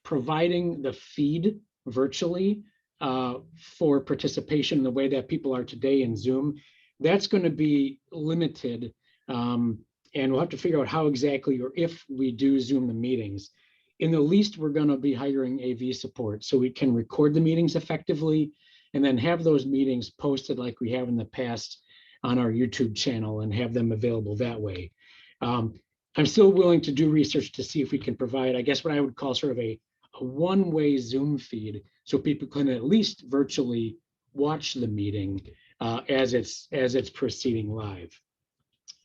providing the feed virtually for participation the way that people are today in Zoom, that's going to be limited. And we'll have to figure out how exactly, or if we do Zoom the meetings. In the least, we're going to be hiring AV support so we can record the meetings effectively and then have those meetings posted like we have in the past on our YouTube channel and have them available that way. I'm still willing to do research to see if we can provide, I guess, what I would call sort of a one-way Zoom feed so people can at least virtually watch the meeting as it's proceeding live.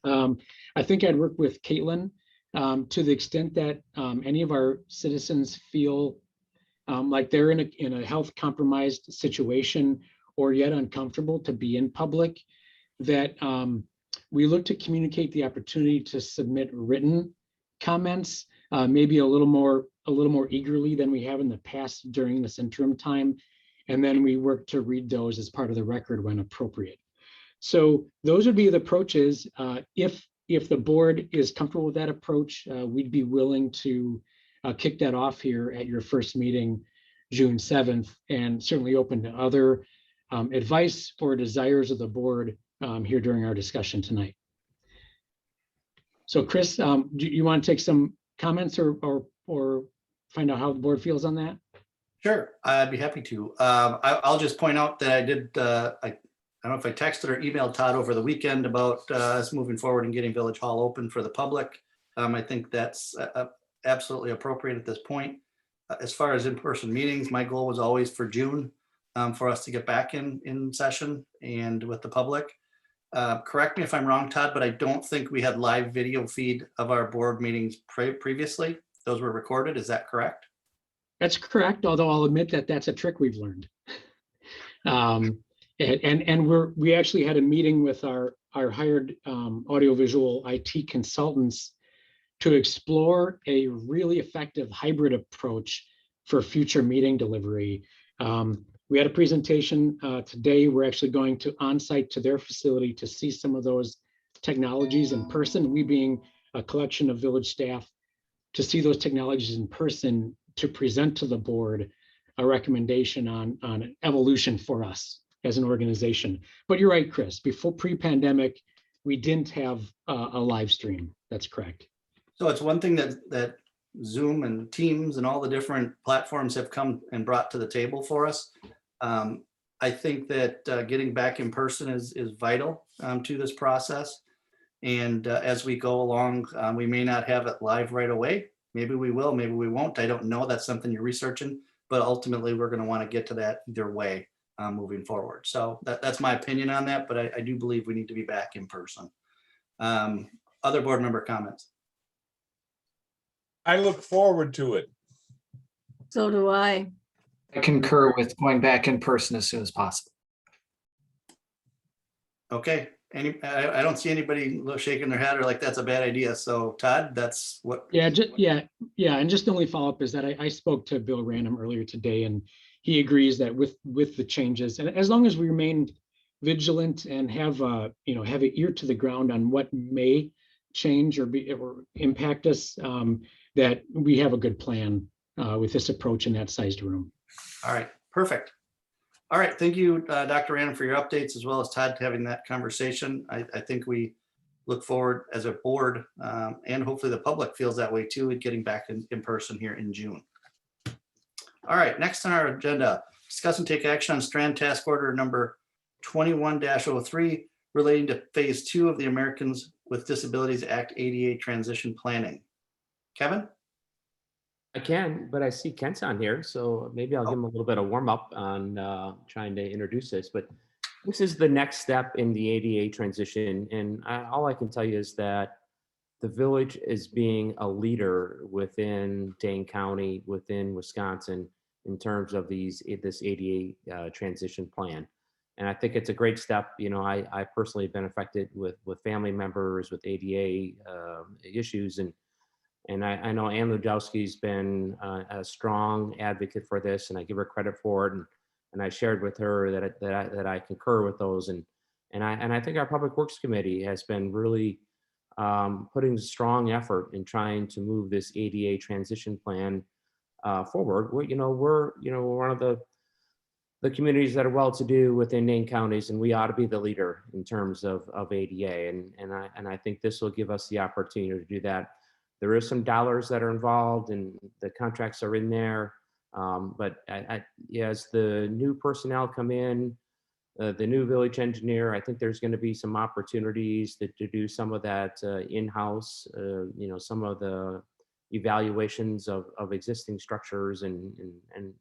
I think I'd work with Caitlin to the extent that any of our citizens feel like they're in a health compromised situation or yet uncomfortable to be in public, that we look to communicate the opportunity to submit written comments, maybe a little more eagerly than we have in the past during this interim time. And then we work to read those as part of the record when appropriate. So those would be the approaches. If the board is comfortable with that approach, we'd be willing to kick that off here at your first meeting, June 7th, and certainly open to other advice or desires of the board here during our discussion tonight. So Chris, do you want to take some comments or find out how the board feels on that? Sure, I'd be happy to. I'll just point out that I did, I don't know if I texted or emailed Todd over the weekend about us moving forward and getting Village Hall open for the public. I think that's absolutely appropriate at this point. As far as in-person meetings, my goal was always for June for us to get back in session and with the public. Correct me if I'm wrong, Todd, but I don't think we had live video feed of our board meetings previously. Those were recorded. Is that correct? That's correct, although I'll admit that that's a trick we've learned. And we actually had a meeting with our hired audiovisual IT consultants to explore a really effective hybrid approach for future meeting delivery. We had a presentation today. We're actually going to on-site to their facility to see some of those technologies in person, we being a collection of village staff, to see those technologies in person to present to the board a recommendation on evolution for us as an organization. But you're right, Chris, before pre-pandemic, we didn't have a live stream. That's correct. So it's one thing that Zoom and Teams and all the different platforms have come and brought to the table for us. I think that getting back in person is vital to this process. And as we go along, we may not have it live right away. Maybe we will, maybe we won't. I don't know. That's something you're researching, but ultimately we're going to want to get to that either way moving forward. So that's my opinion on that, but I do believe we need to be back in person. Other board member comments? I look forward to it. So do I. I concur with going back in person as soon as possible. Okay. I don't see anybody shaking their head or like that's a bad idea. So Todd, that's what. Yeah, and just the only follow-up is that I spoke to Bill Random earlier today, and he agrees that with the changes, and as long as we remain vigilant and have have an ear to the ground on what may change or impact us, that we have a good plan with this approach in that sized room. All right, perfect. All right, thank you, Dr. Random, for your updates, as well as Todd having that conversation. I think we look forward as a board, and hopefully the public feels that way too, at getting back in person here in June. All right, next on our agenda, discuss and take action on Strand Task Order number 21-03 relating to phase 2 of the Americans with Disabilities Act ADA transition planning. Kevin? I can, but I see Kent's on here, so maybe I'll give him a little bit of warm up on trying to introduce this. But this is the next step in the ADA transition, and all I can tell you is that the village is being a leader within Dane County, within Wisconsin, in terms of this ADA transition plan. And I think it's a great step. I personally have been affected with family members with ADA issues, and I know Ann Ludowski's been a strong advocate for this, and I give her credit for it. And I shared with her that I concur with those. And I think our Public Works Committee has been really putting strong effort in trying to move this ADA transition plan forward. We're one of the communities that are well-to-do within Dane counties, and we ought to be the leader in terms of ADA. And I think this will give us the opportunity to do that. There is some dollars that are involved, and the contracts are in there. But as the new personnel come in, the new village engineer, I think there's going to be some opportunities to do some of that in-house, some of the evaluations of existing structures and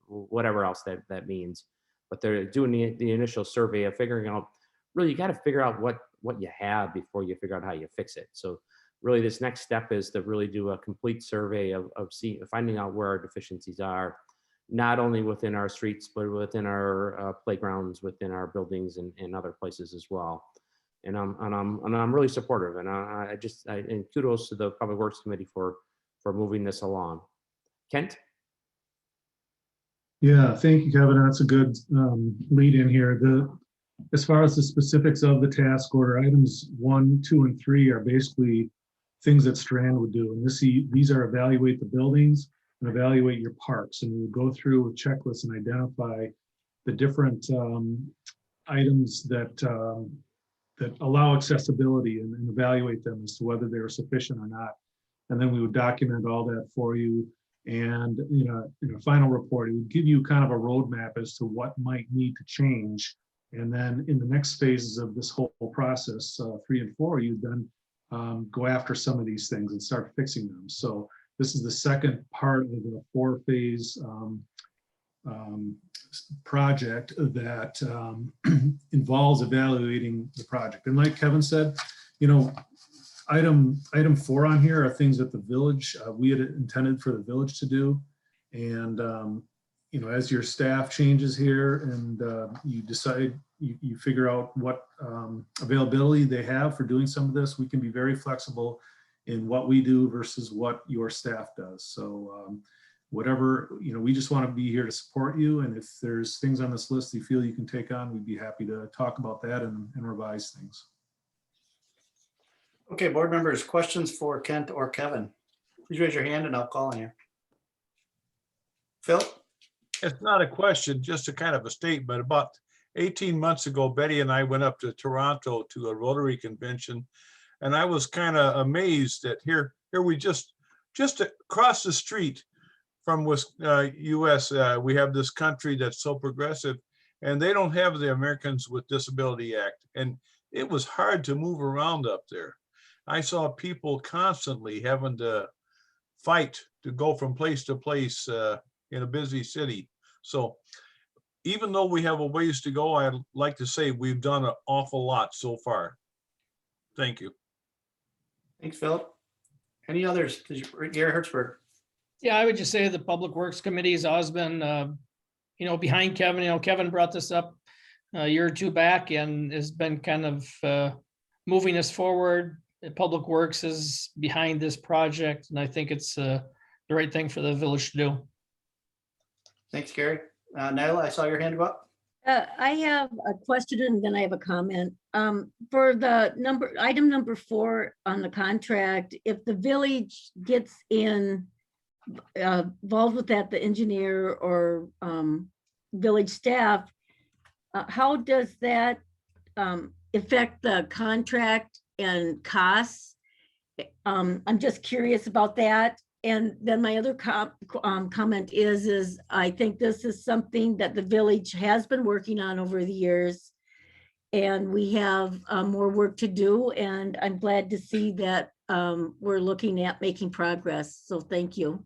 whatever else that means. But they're doing the initial survey of figuring out, really, you got to figure out what you have before you figure out how you fix it. So really, this next step is to really do a complete survey of finding out where our deficiencies are, not only within our streets, but within our playgrounds, within our buildings, and other places as well. And I'm really supportive, and and kudos to the Public Works Committee for moving this along. Kent? Yeah, thank you, Kevin. That's a good lead in here. As far as the specifics of the task order, items 1, 2, and 3 are basically things that Strand would do. And these are evaluate the buildings and evaluate your parks. And we would go through a checklist and identify the different items that allow accessibility and evaluate them as to whether they're sufficient or not. And then we would document all that for you. And in a final report, it would give you kind of a roadmap as to what might need to change. And then in the next phases of this whole process, 3 and 4, you then go after some of these things and start fixing them. So this is the second part of the 4-phase project that involves evaluating the project. And like Kevin said, item 4 on here are things that the village, we had intended for the village to do. And, as your staff changes here and you decide, you figure out what availability they have for doing some of this, we can be very flexible in what we do versus what your staff does. So whatever, we just want to be here to support you. And if there's things on this list you feel you can take on, we'd be happy to talk about that and revise things. Okay, board members, questions for Kent or Kevin? Please raise your hand and I'll call on you. Phil? It's not a question, just a kind of a statement about 18 months ago, Betty and I went up to Toronto to a Rotary convention. And I was kind of amazed that here we just across the street from US, we have this country that's so progressive, and they don't have the Americans with Disability Act. And it was hard to move around up there. I saw people constantly having to fight to go from place to place in a busy city. So even though we have a ways to go, I'd like to say we've done an awful lot so far. Thank you. Thanks, Philip. Any others? Gary Hertzberg. Yeah, I would just say the Public Works Committee has always been, behind Kevin. Kevin brought this up a year or two back and has been kind of moving us forward. Public Works is behind this project, and I think it's the right thing for the village to do. Thanks, Gary. Nyla, I saw your hand go up. I have a question and then I have a comment. For the item number 4 on the contract, if the village gets involved with that, the engineer or village staff, how does that affect the contract and costs? I'm just curious about that. And then my other comment is I think this is something that the village has been working on over the years, and we have more work to do. And I'm glad to see that we're looking at making progress. So thank you.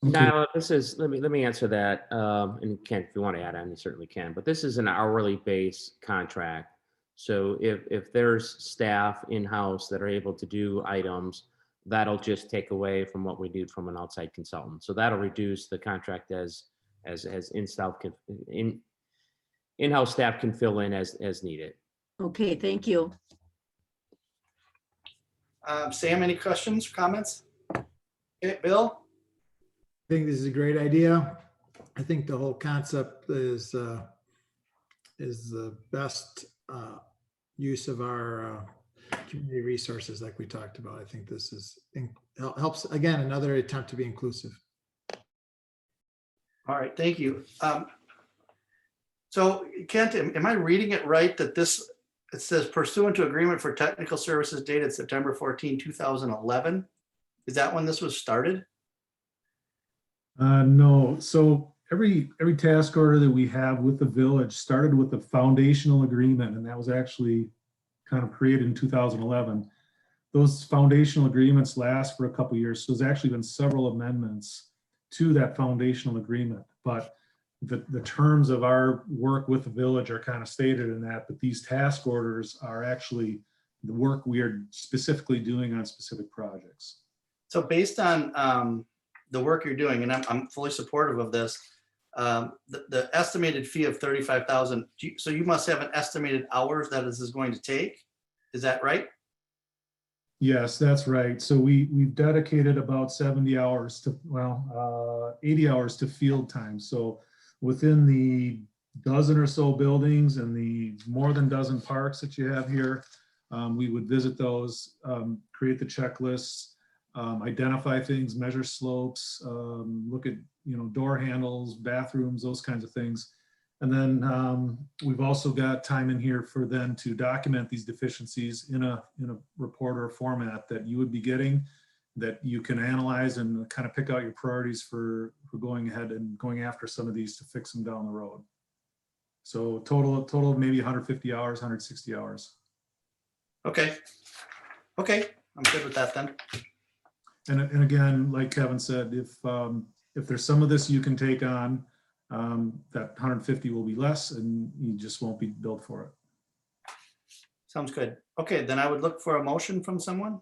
Now, let me answer that. And Kent, if you want to add on, you certainly can. But this is an hourly base contract. So if there's staff in-house that are able to do items, that'll just take away from what we do from an outside consultant. So that'll reduce the contract as in-house staff can fill in as needed. Okay, thank you. Sam, any questions, comments? Okay, Bill? I think this is a great idea. I think the whole concept is the best use of our community resources like we talked about. I think this helps, again, another attempt to be inclusive. All right, thank you. So Kent, am I reading it right that it says pursuant to agreement for technical services dated September 14, 2011? Is that when this was started? No, so every task order that we have with the village started with the foundational agreement, and that was actually kind of created in 2011. Those foundational agreements last for a couple of years, so there's actually been several amendments to that foundational agreement, but the terms of our work with the village are kind of stated in that, but these task orders are actually the work we are specifically doing on specific projects. So based on the work you're doing, and I'm fully supportive of this, the estimated fee of $35,000. So you must have an estimated hours that this is going to take. Is that right? Yes, that's right. So we've dedicated about 70 hours to, 80 hours to field time. So within the dozen or so buildings and the more than dozen parks that you have here, we would visit those, create the checklists, identify things, measure slopes, look at door handles, bathrooms, those kinds of things. And then we've also got time in here for them to document these deficiencies in a report or format that you would be getting, that you can analyze and kind of pick out your priorities for going ahead and going after some of these to fix them down the road. So total of maybe 150 hours, 160 hours. Okay, I'm good with that then. And again, like Kevin said, if there's some of this you can take on, that 150 will be less and you just won't be billed for it. Sounds good. Okay, then I would look for a motion from someone.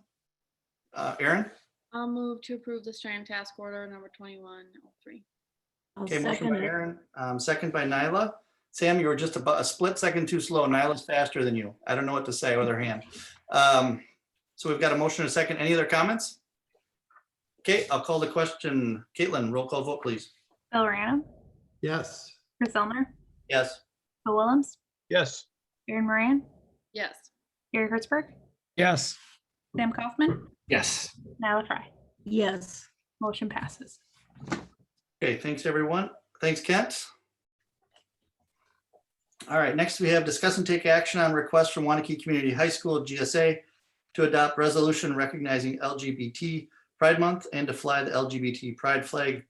Aaron? I'll move to approve the strand task order number 2103. Okay, motion by Aaron, second by Nyla. Sam, you were just about a split second too slow. Nyla's faster than you. I don't know what to say with her hand. So we've got a motion and a second. Any other comments? Okay, I'll call the question. Caitlin, roll call vote, please. Bill Random, Yes. Chris Elmer, Yes. Bill Willems, Yes. Aaron Moran, Yes. Gary Hertzberg, Yes. Sam Kaufman, Yes. Nyla Fry. Yes. Motion passes. Okay, thanks everyone. Thanks, Kent. All right, next we have discuss and take action on request from Waunakee Community High School, GSA, to adopt resolution recognizing LGBT Pride Month and to fly the LGBT Pride flag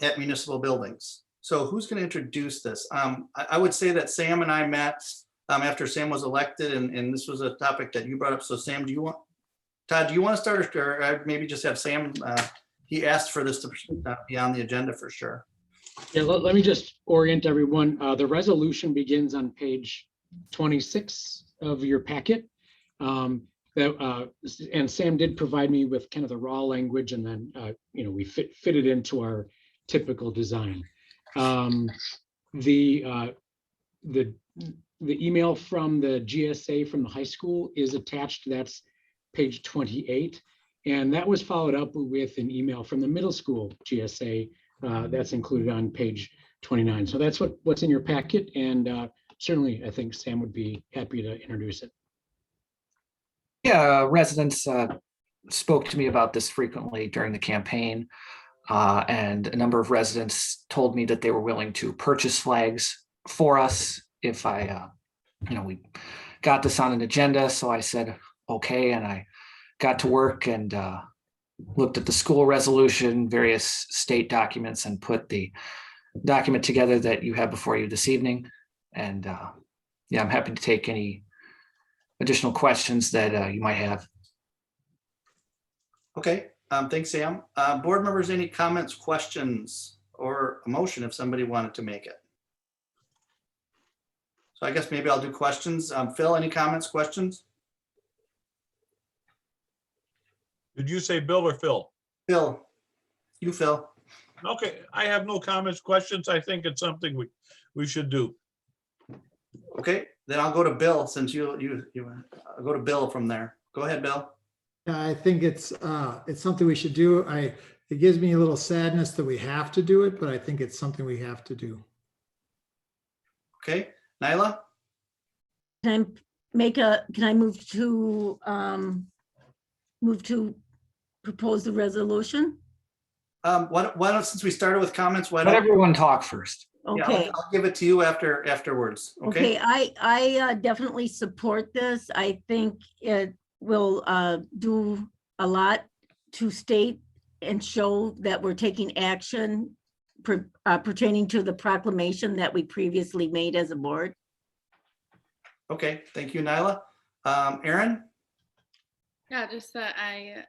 at municipal buildings. So who's going to introduce this? I would say that Sam and I met after Sam was elected, and this was a topic that you brought up. So Sam, Todd, do you want to start, or maybe just have Sam? He asked for this to be on the agenda for sure. Yeah, let me just orient everyone. The resolution begins on page 26 of your packet. And Sam did provide me with kind of the raw language, and then we fit it into our typical design. The email from the GSA from the high school is attached. That's page 28, and that was followed up with an email from the middle school GSA. That's included on page 29. So that's what's in your packet, and certainly I think Sam would be happy to introduce it. Yeah, residents spoke to me about this frequently during the campaign, and a number of residents told me that they were willing to purchase flags for us if we got this on an agenda. So I said, okay, and I got to work and looked at the school resolution, various state documents, and put the document together that you have before you this evening. And yeah, I'm happy to take any additional questions that you might have. Okay, thanks, Sam. Board members, any comments, questions, or a motion if somebody wanted to make it? So I guess maybe I'll do questions. Phil, any comments, questions? Did you say Bill or Phil? Phil, you Phil. Okay, I have no comments, questions. I think it's something we should do. Okay, then I'll go to Bill since I'll go to Bill from there. Go ahead, Bill. I think it's something we should do. It gives me a little sadness that we have to do it, but I think it's something we have to do. Okay, Nyla? Can I move to propose the resolution? Why don't, since we started with comments, why Let don't everyone talk first. yeah, Okay. I'll give it to you afterwards. Okay. Okay, I definitely support this. I think it will do a lot to state and show that we're taking action pertaining to the proclamation that we previously made as a board. Okay, thank you, Nyla. Aaron? Yeah, just that I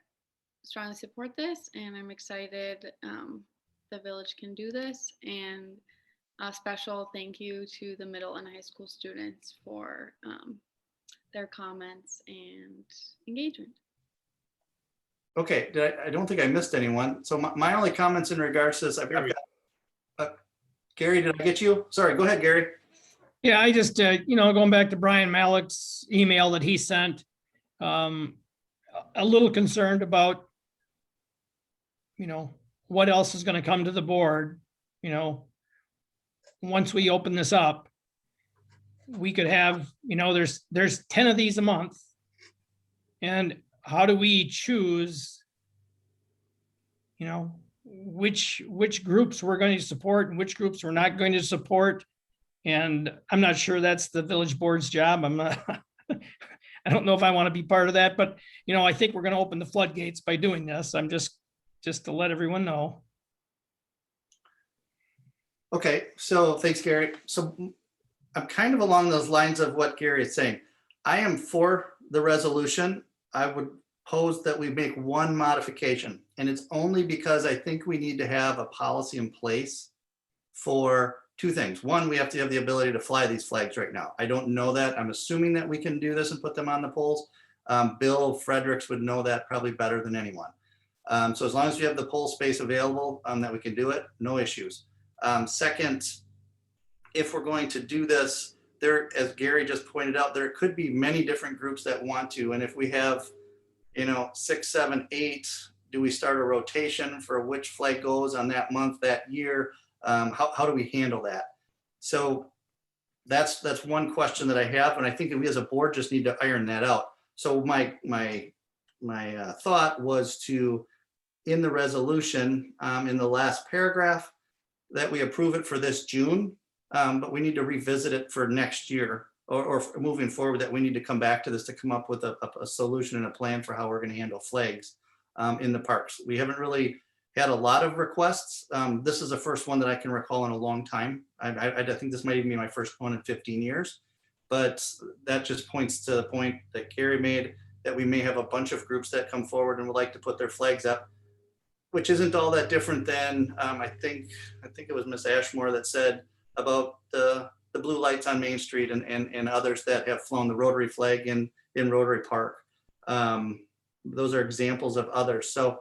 strongly support this, and I'm excited the village can do this. And a special thank you to the middle and high school students for their comments and engagement. Okay, I don't think I missed anyone. So my only comments in regards to this, I've got Gary, did I get you? Sorry, go ahead, Gary. Yeah, I just, going back to Brian Malik's email that he sent, a little concerned about, what else is going to come to the board, once we open this up. We could have, there's 10 of these a month. And how do we choose, which groups we're going to support and which groups we're not going to support? And I'm not sure that's the village board's job. I'm not, I don't know if I want to be part of that, but I think we're going to open the floodgates by doing this. I'm just to let everyone know. Okay, so thanks, Gary. So I'm kind of along those lines of what Gary is saying. I am for the resolution. I would pose that we make one modification, and it's only because I think we need to have a policy in place for two things. One, we have to have the ability to fly these flags right now. I don't know that. I'm assuming that we can do this and put them on the poles. Bill Fredericks would know that probably better than anyone. So as long as we have the pole space available, that we can do it, no issues. Second, if we're going to do this, there, as Gary just pointed out, there could be many different groups that want to. And if we have, 6, 7, 8, do we start a rotation for which flag goes on that month, that year? How do we handle that? So that's one question that I have. And I think that we as a board just need to iron that out. So my thought was to, in the resolution, in the last paragraph, that we approve it for this June. but we need to revisit it for next year or for moving forward, that we need to come back to this to come up with a solution and a plan for how we're going to handle flags in the parks. We haven't really had a lot of requests. This is the first one that I can recall in a long time. I think this might even be my first one in 15 years, but that just points to the point that Gary made, that we may have a bunch of groups that come forward and would like to put their flags up, which isn't all that different than I think it was Miss Ashmore that said about the blue lights on Main Street and others that have flown the Rotary flag in Rotary Park. Those are examples of others. So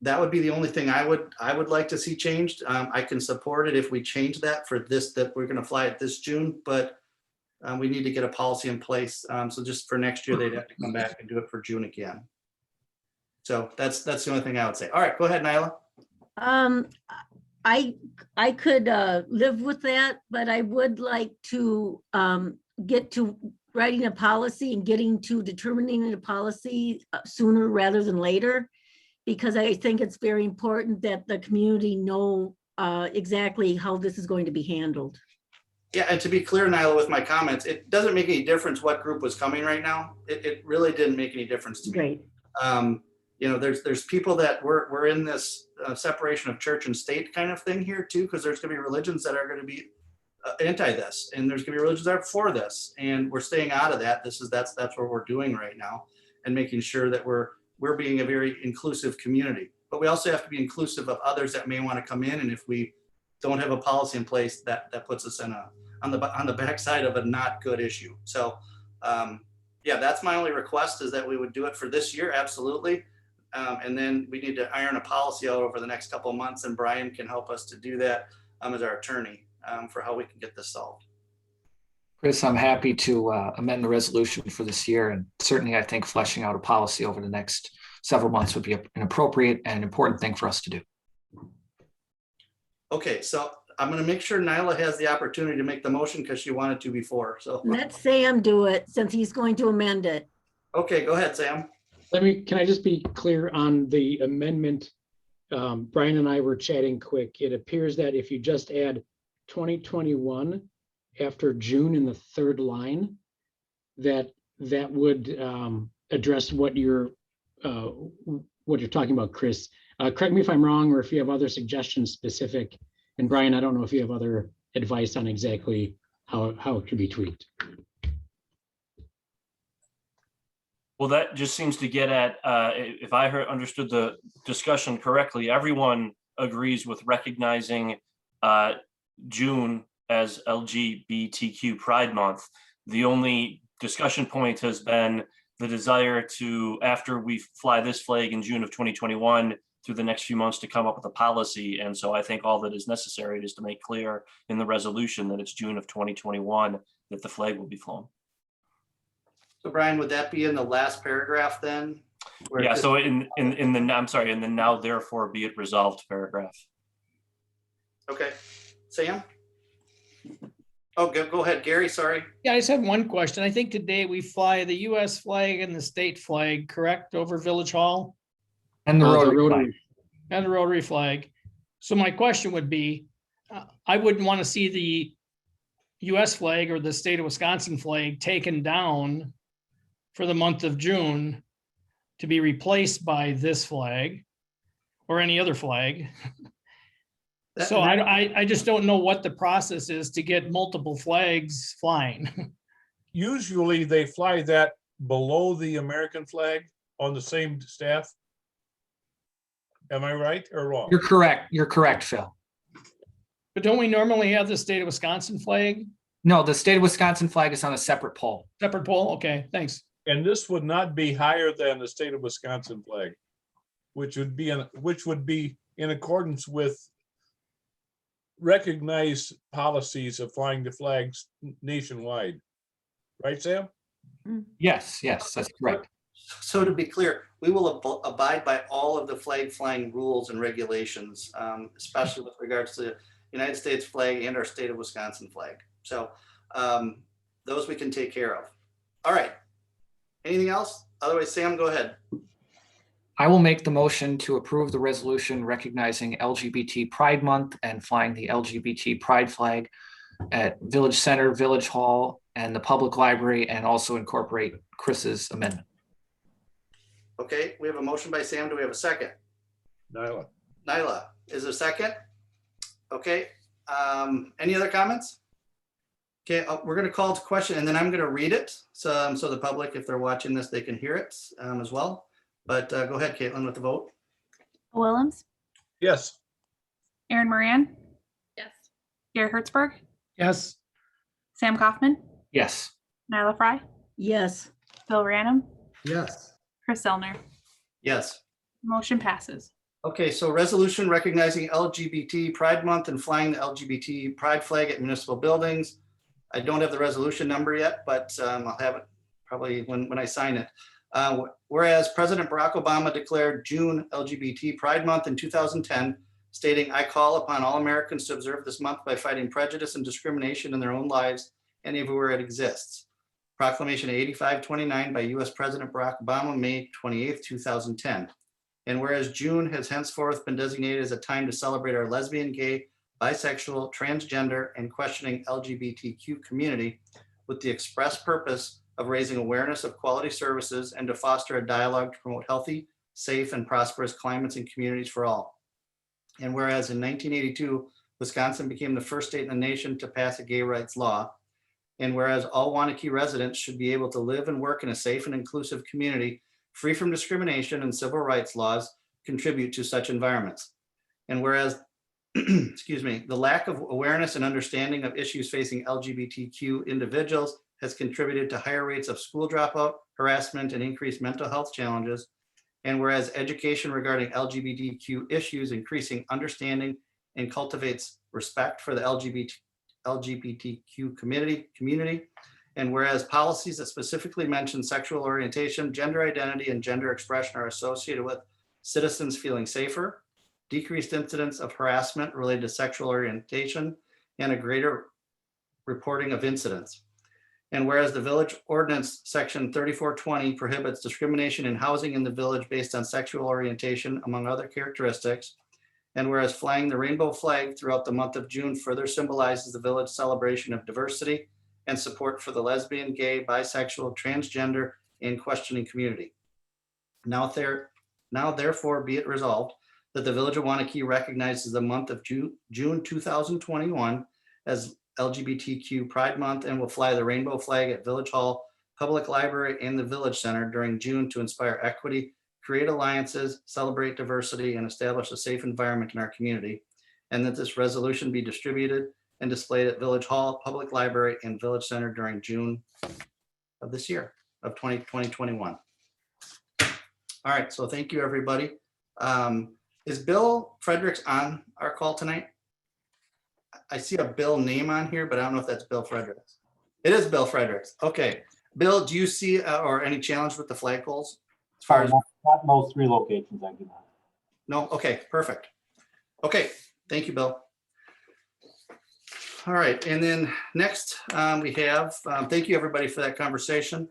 that would be the only thing I would like to see changed. I can support it if we change that for this, that we're going to fly it this June, but we need to get a policy in place. So just for next year, they'd have to come back and do it for June again. So that's the only thing I would say. All right, go ahead, Nyla. I could live with that, but I would like to get to writing a policy and getting to determining a policy sooner rather than later, because I think it's very important that the community know exactly how this is going to be handled. Yeah, and to be clear, Nyla, with my comments, it doesn't make any difference what group was coming right now. It really didn't make any difference to me. Great. You know, there's people that we're in this separation of church and state kind of thing here too, because there's going to be religions that are going to be anti this, and there's going to be religions that are for this, and we're staying out of that. That's what we're doing right now, and making sure that we're being a very inclusive community. But we also have to be inclusive of others that may want to come in, and if we don't have a policy in place, that puts us on the backside of a not good issue. So yeah, that's my only request, is that we would do it for this year, absolutely. And then we need to iron a policy out over the next couple of months, and Brian can help us to do that as our attorney for how we can get this solved. Chris, I'm happy to amend the resolution for this year, and certainly I think fleshing out a policy over the next several months would be an appropriate and important thing for us to do. Okay, so I'm going to make sure Nyla has the opportunity to make the motion because she wanted to before. So Let Sam do it since he's going to amend it. Okay, go ahead, Sam. Can I just be clear on the amendment? Brian and I were chatting quick. It appears that if you just add 2021 after June in the third line, that would address what you're talking about, Chris. Correct me if I'm wrong, or if you have other suggestions specific. And Brian, I don't know if you have other advice on exactly how it could be tweaked. Well, that just seems to get at, if I understood the discussion correctly, everyone agrees with recognizing June as LGBTQ Pride Month. The only discussion point has been the desire to, after we fly this flag in June of 2021, through the next few months, to come up with a policy. And so I think all that is necessary is to make clear in the resolution that it's June of 2021 that the flag will be flown. So Brian, would that be in the last paragraph then? Yeah, so in the now therefore be it resolved paragraph. Okay, Sam? Oh, go ahead, Gary, sorry. Yeah, I just had one question. I think today we fly the US flag and the state flag, correct, over Village Hall? And the Rotary flag. And the Rotary flag. So my question would be, I wouldn't want to see the US flag or the state of Wisconsin flag taken down for the month of June to be replaced by this flag or any other flag. So I just don't know what the process is to get multiple flags flying. Usually they fly that below the American flag on the same staff. Am I right or wrong? You're correct. You're correct, Phil. But don't we normally have the state of Wisconsin flag? No, the state of Wisconsin flag is on a separate pole. Separate pole? Okay, thanks. And this would not be higher than the state of Wisconsin flag, which would be in accordance with recognized policies of flying the flags nationwide. Right, Sam? Yes, that's correct. So to be clear, we will abide by all of the flag flying rules and regulations, especially with regards to the United States flag and our state of Wisconsin flag. So those we can take care of. All right. Anything else? Otherwise, Sam, go ahead. I will make the motion to approve the resolution recognizing LGBT Pride Month and flying the LGBT Pride flag at Village Center, Village Hall, and the Public Library, and also incorporate Chris's amendment. Okay, we have a motion by Sam. Do we have a second? Nyla. Nyla, is there a second? Okay, any other comments? Okay, we're gonna call to question and then I'm gonna read it. So the public, if they're watching this, they can hear it as well. But go ahead, Caitlin, with the vote. Willems, Yes. Aaron Moran, Yes. Gary Hertzberg, Yes. Sam Kaufman, Yes. Nyla Fry, Yes. Bill Ranum, Yes. Chris Zellner. Yes. Motion passes. Okay, so resolution recognizing LGBT Pride Month and flying the LGBT Pride flag at municipal buildings. I don't have the resolution number yet, but I'll have it probably when I sign it. Whereas President Barack Obama declared June LGBT Pride Month in 2010, stating, "I call upon all Americans to observe this month by fighting prejudice and discrimination in their own lives and everywhere it exists." Proclamation 8529 by US President Barack Obama, May 28th, 2010. And whereas June has henceforth been designated as a time to celebrate our lesbian, gay, bisexual, transgender, and questioning LGBTQ community with the express purpose of raising awareness of quality services and to foster a dialogue to promote healthy, safe, and prosperous climates and communities for all. And whereas in 1982, Wisconsin became the first state in the nation to pass a gay rights law. And whereas all Waunakee residents should be able to live and work in a safe and inclusive community free from discrimination, and civil rights laws contribute to such environments. And whereas, excuse me, the lack of awareness and understanding of issues facing LGBTQ individuals has contributed to higher rates of school dropout, harassment, and increased mental health challenges. And whereas education regarding LGBTQ issues increasing understanding and cultivates respect for the LGBTQ community. And whereas policies that specifically mention sexual orientation, gender identity, and gender expression are associated with citizens feeling safer, decreased incidents of harassment related to sexual orientation, and a greater reporting of incidents. And whereas the village ordinance section 3420 prohibits discrimination in housing in the village based on sexual orientation, among other characteristics. And whereas flying the rainbow flag throughout the month of June further symbolizes the village celebration of diversity and support for the lesbian, gay, bisexual, transgender, and questioning community. Now therefore be it resolved that the Village of Waunakee recognizes the month of June 2021 as LGBTQ Pride Month and will fly the rainbow flag at Village Hall, Public Library, and the Village Center during June to inspire equity, create alliances, celebrate diversity, and establish a safe environment in our community. And that this resolution be distributed and displayed at Village Hall, Public Library, and Village Center during June of this year of 2021. All right, so thank you, everybody. Is Bill Fredericks on our call tonight? I see a Bill name on here, but I don't know if that's Bill Fredericks. It is Bill Fredericks. Okay. Bill, do you see or any challenge with the flagpoles? As far as not in those three locations, I do not. no, okay, perfect. Okay, thank you, Bill. All right, and then next we have, thank you everybody for that conversation.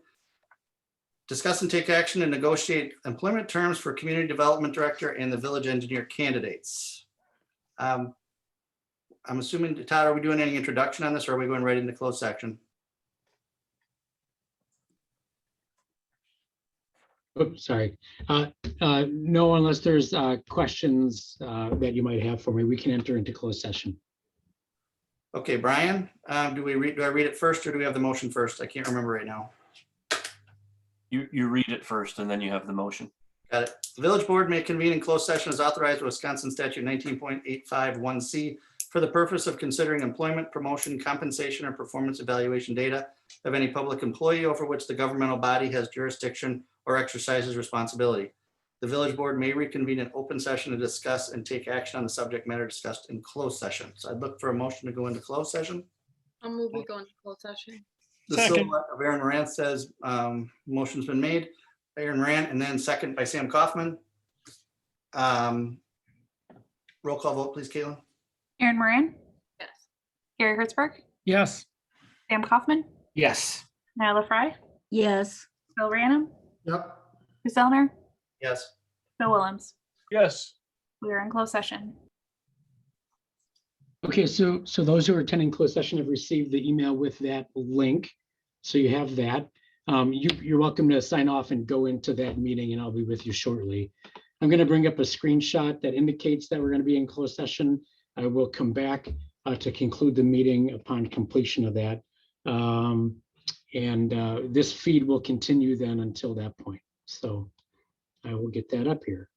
Discuss and take action and negotiate employment terms for community development director and the village engineer candidates. I'm assuming, Todd, are we doing any introduction on this or are we going right into closed section? Oops, sorry. No, unless there's questions that you might have for me, we can enter into closed session. Okay, Brian, do I read it first or do we have the motion first? I can't remember right now. You read it first and then you have the motion. Got it. The village board may convene in closed session as authorized by Wisconsin statute 19.851C for the purpose of considering employment, promotion, compensation, or performance evaluation data of any public employee over which the governmental body has jurisdiction or exercises responsibility. The village board may reconvene in open session to discuss and take action on the subject matter discussed in closed session. So I'd look for a motion to go into closed session. I'll move we go into closed session. The silhouette of Aaron Moran says motion's been made by Aaron Moran and then second by Sam Kaufman. Roll call vote, please, Caitlin. Aaron Moran, Yes. Gary Hertzberg, Yes. Sam Kaufman, Yes. Nyla Fry, Yes. Bill Ranum, Yep. Chris Zellner, Yes. Bill Willems. Yes. We are in closed session. Okay, so those who are attending closed session have received the email with that link. So you have that. You're welcome to sign off and go into that meeting, and I'll be with you shortly. I'm going to bring up a screenshot that indicates that we're going to be in closed session. I will come back to conclude the meeting upon completion of that. This feed will continue then until that point. So I will get that up here.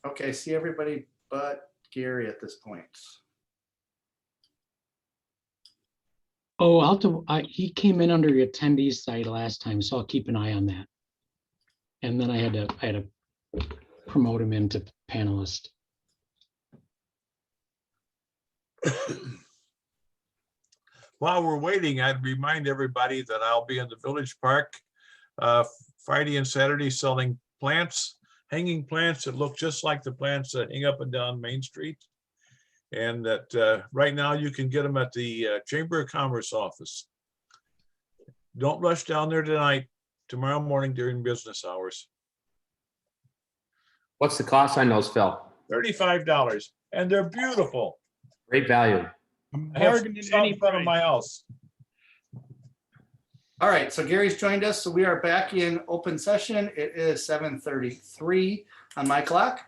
Okay, see everybody but Gary at this point. Oh, he came in under the attendees side last time, so I'll keep an eye on that. And then I had to promote him into panelist. While we're waiting, I'd remind everybody that I'll be in the Village Park Friday and Saturday selling plants, hanging plants that look just like the plants that hang up and down Main Street. And that right now you can get them at the Chamber of Commerce office. Don't rush down there tonight, tomorrow morning during business hours. What's the cost on those, Phil? $35, and they're beautiful. Great value. I have Bargain at some any in front of price. my house. All right, so Gary's joined us, so we are back in open session. It is 7:33 on my clock.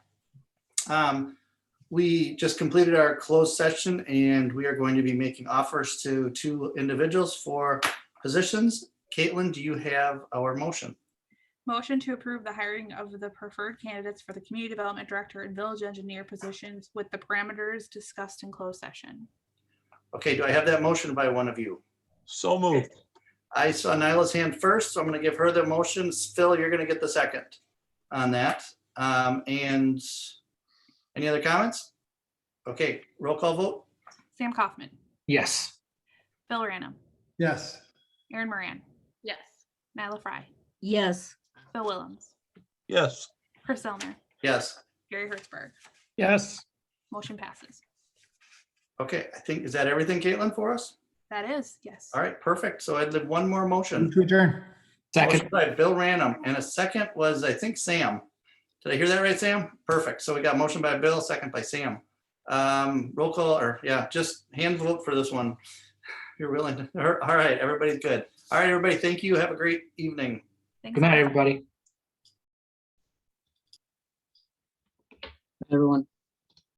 We just completed our closed session and we are going to be making offers to 2 individuals for positions. Caitlin, do you have our motion? Motion to approve the hiring of the preferred candidates for the community development director and village engineer positions with the parameters discussed in closed session. Okay, do I have that motion by one of you? So moved. I saw Nyla's hand first, so I'm going to give her the motion. Phil, you're going to get the second on that. And any other comments? Okay, roll call vote. Sam Kaufman, Yes. Bill Ranum, Yes. Aaron Moran, Yes. Nyla Fry, Yes. Phil Willems, Yes. Chris Zellner, Yes. Gary Hertzberg. Yes. Motion passes. Okay, I think, is that everything, Caitlin, for us? That is, yes. All right, perfect. So I'd live one more motion. Move to adjourn. Motion Second. by Bill Ranum, and a second was, I think, Sam. Did I hear that right, Sam? Perfect. So we got motion by Bill, second by Sam. Roll call, or yeah, just hand vote for this one. If you're willing to. All right, everybody's good. All right, everybody, thank you. Have a great evening. Thanks, Good night, guys. everybody. Everyone.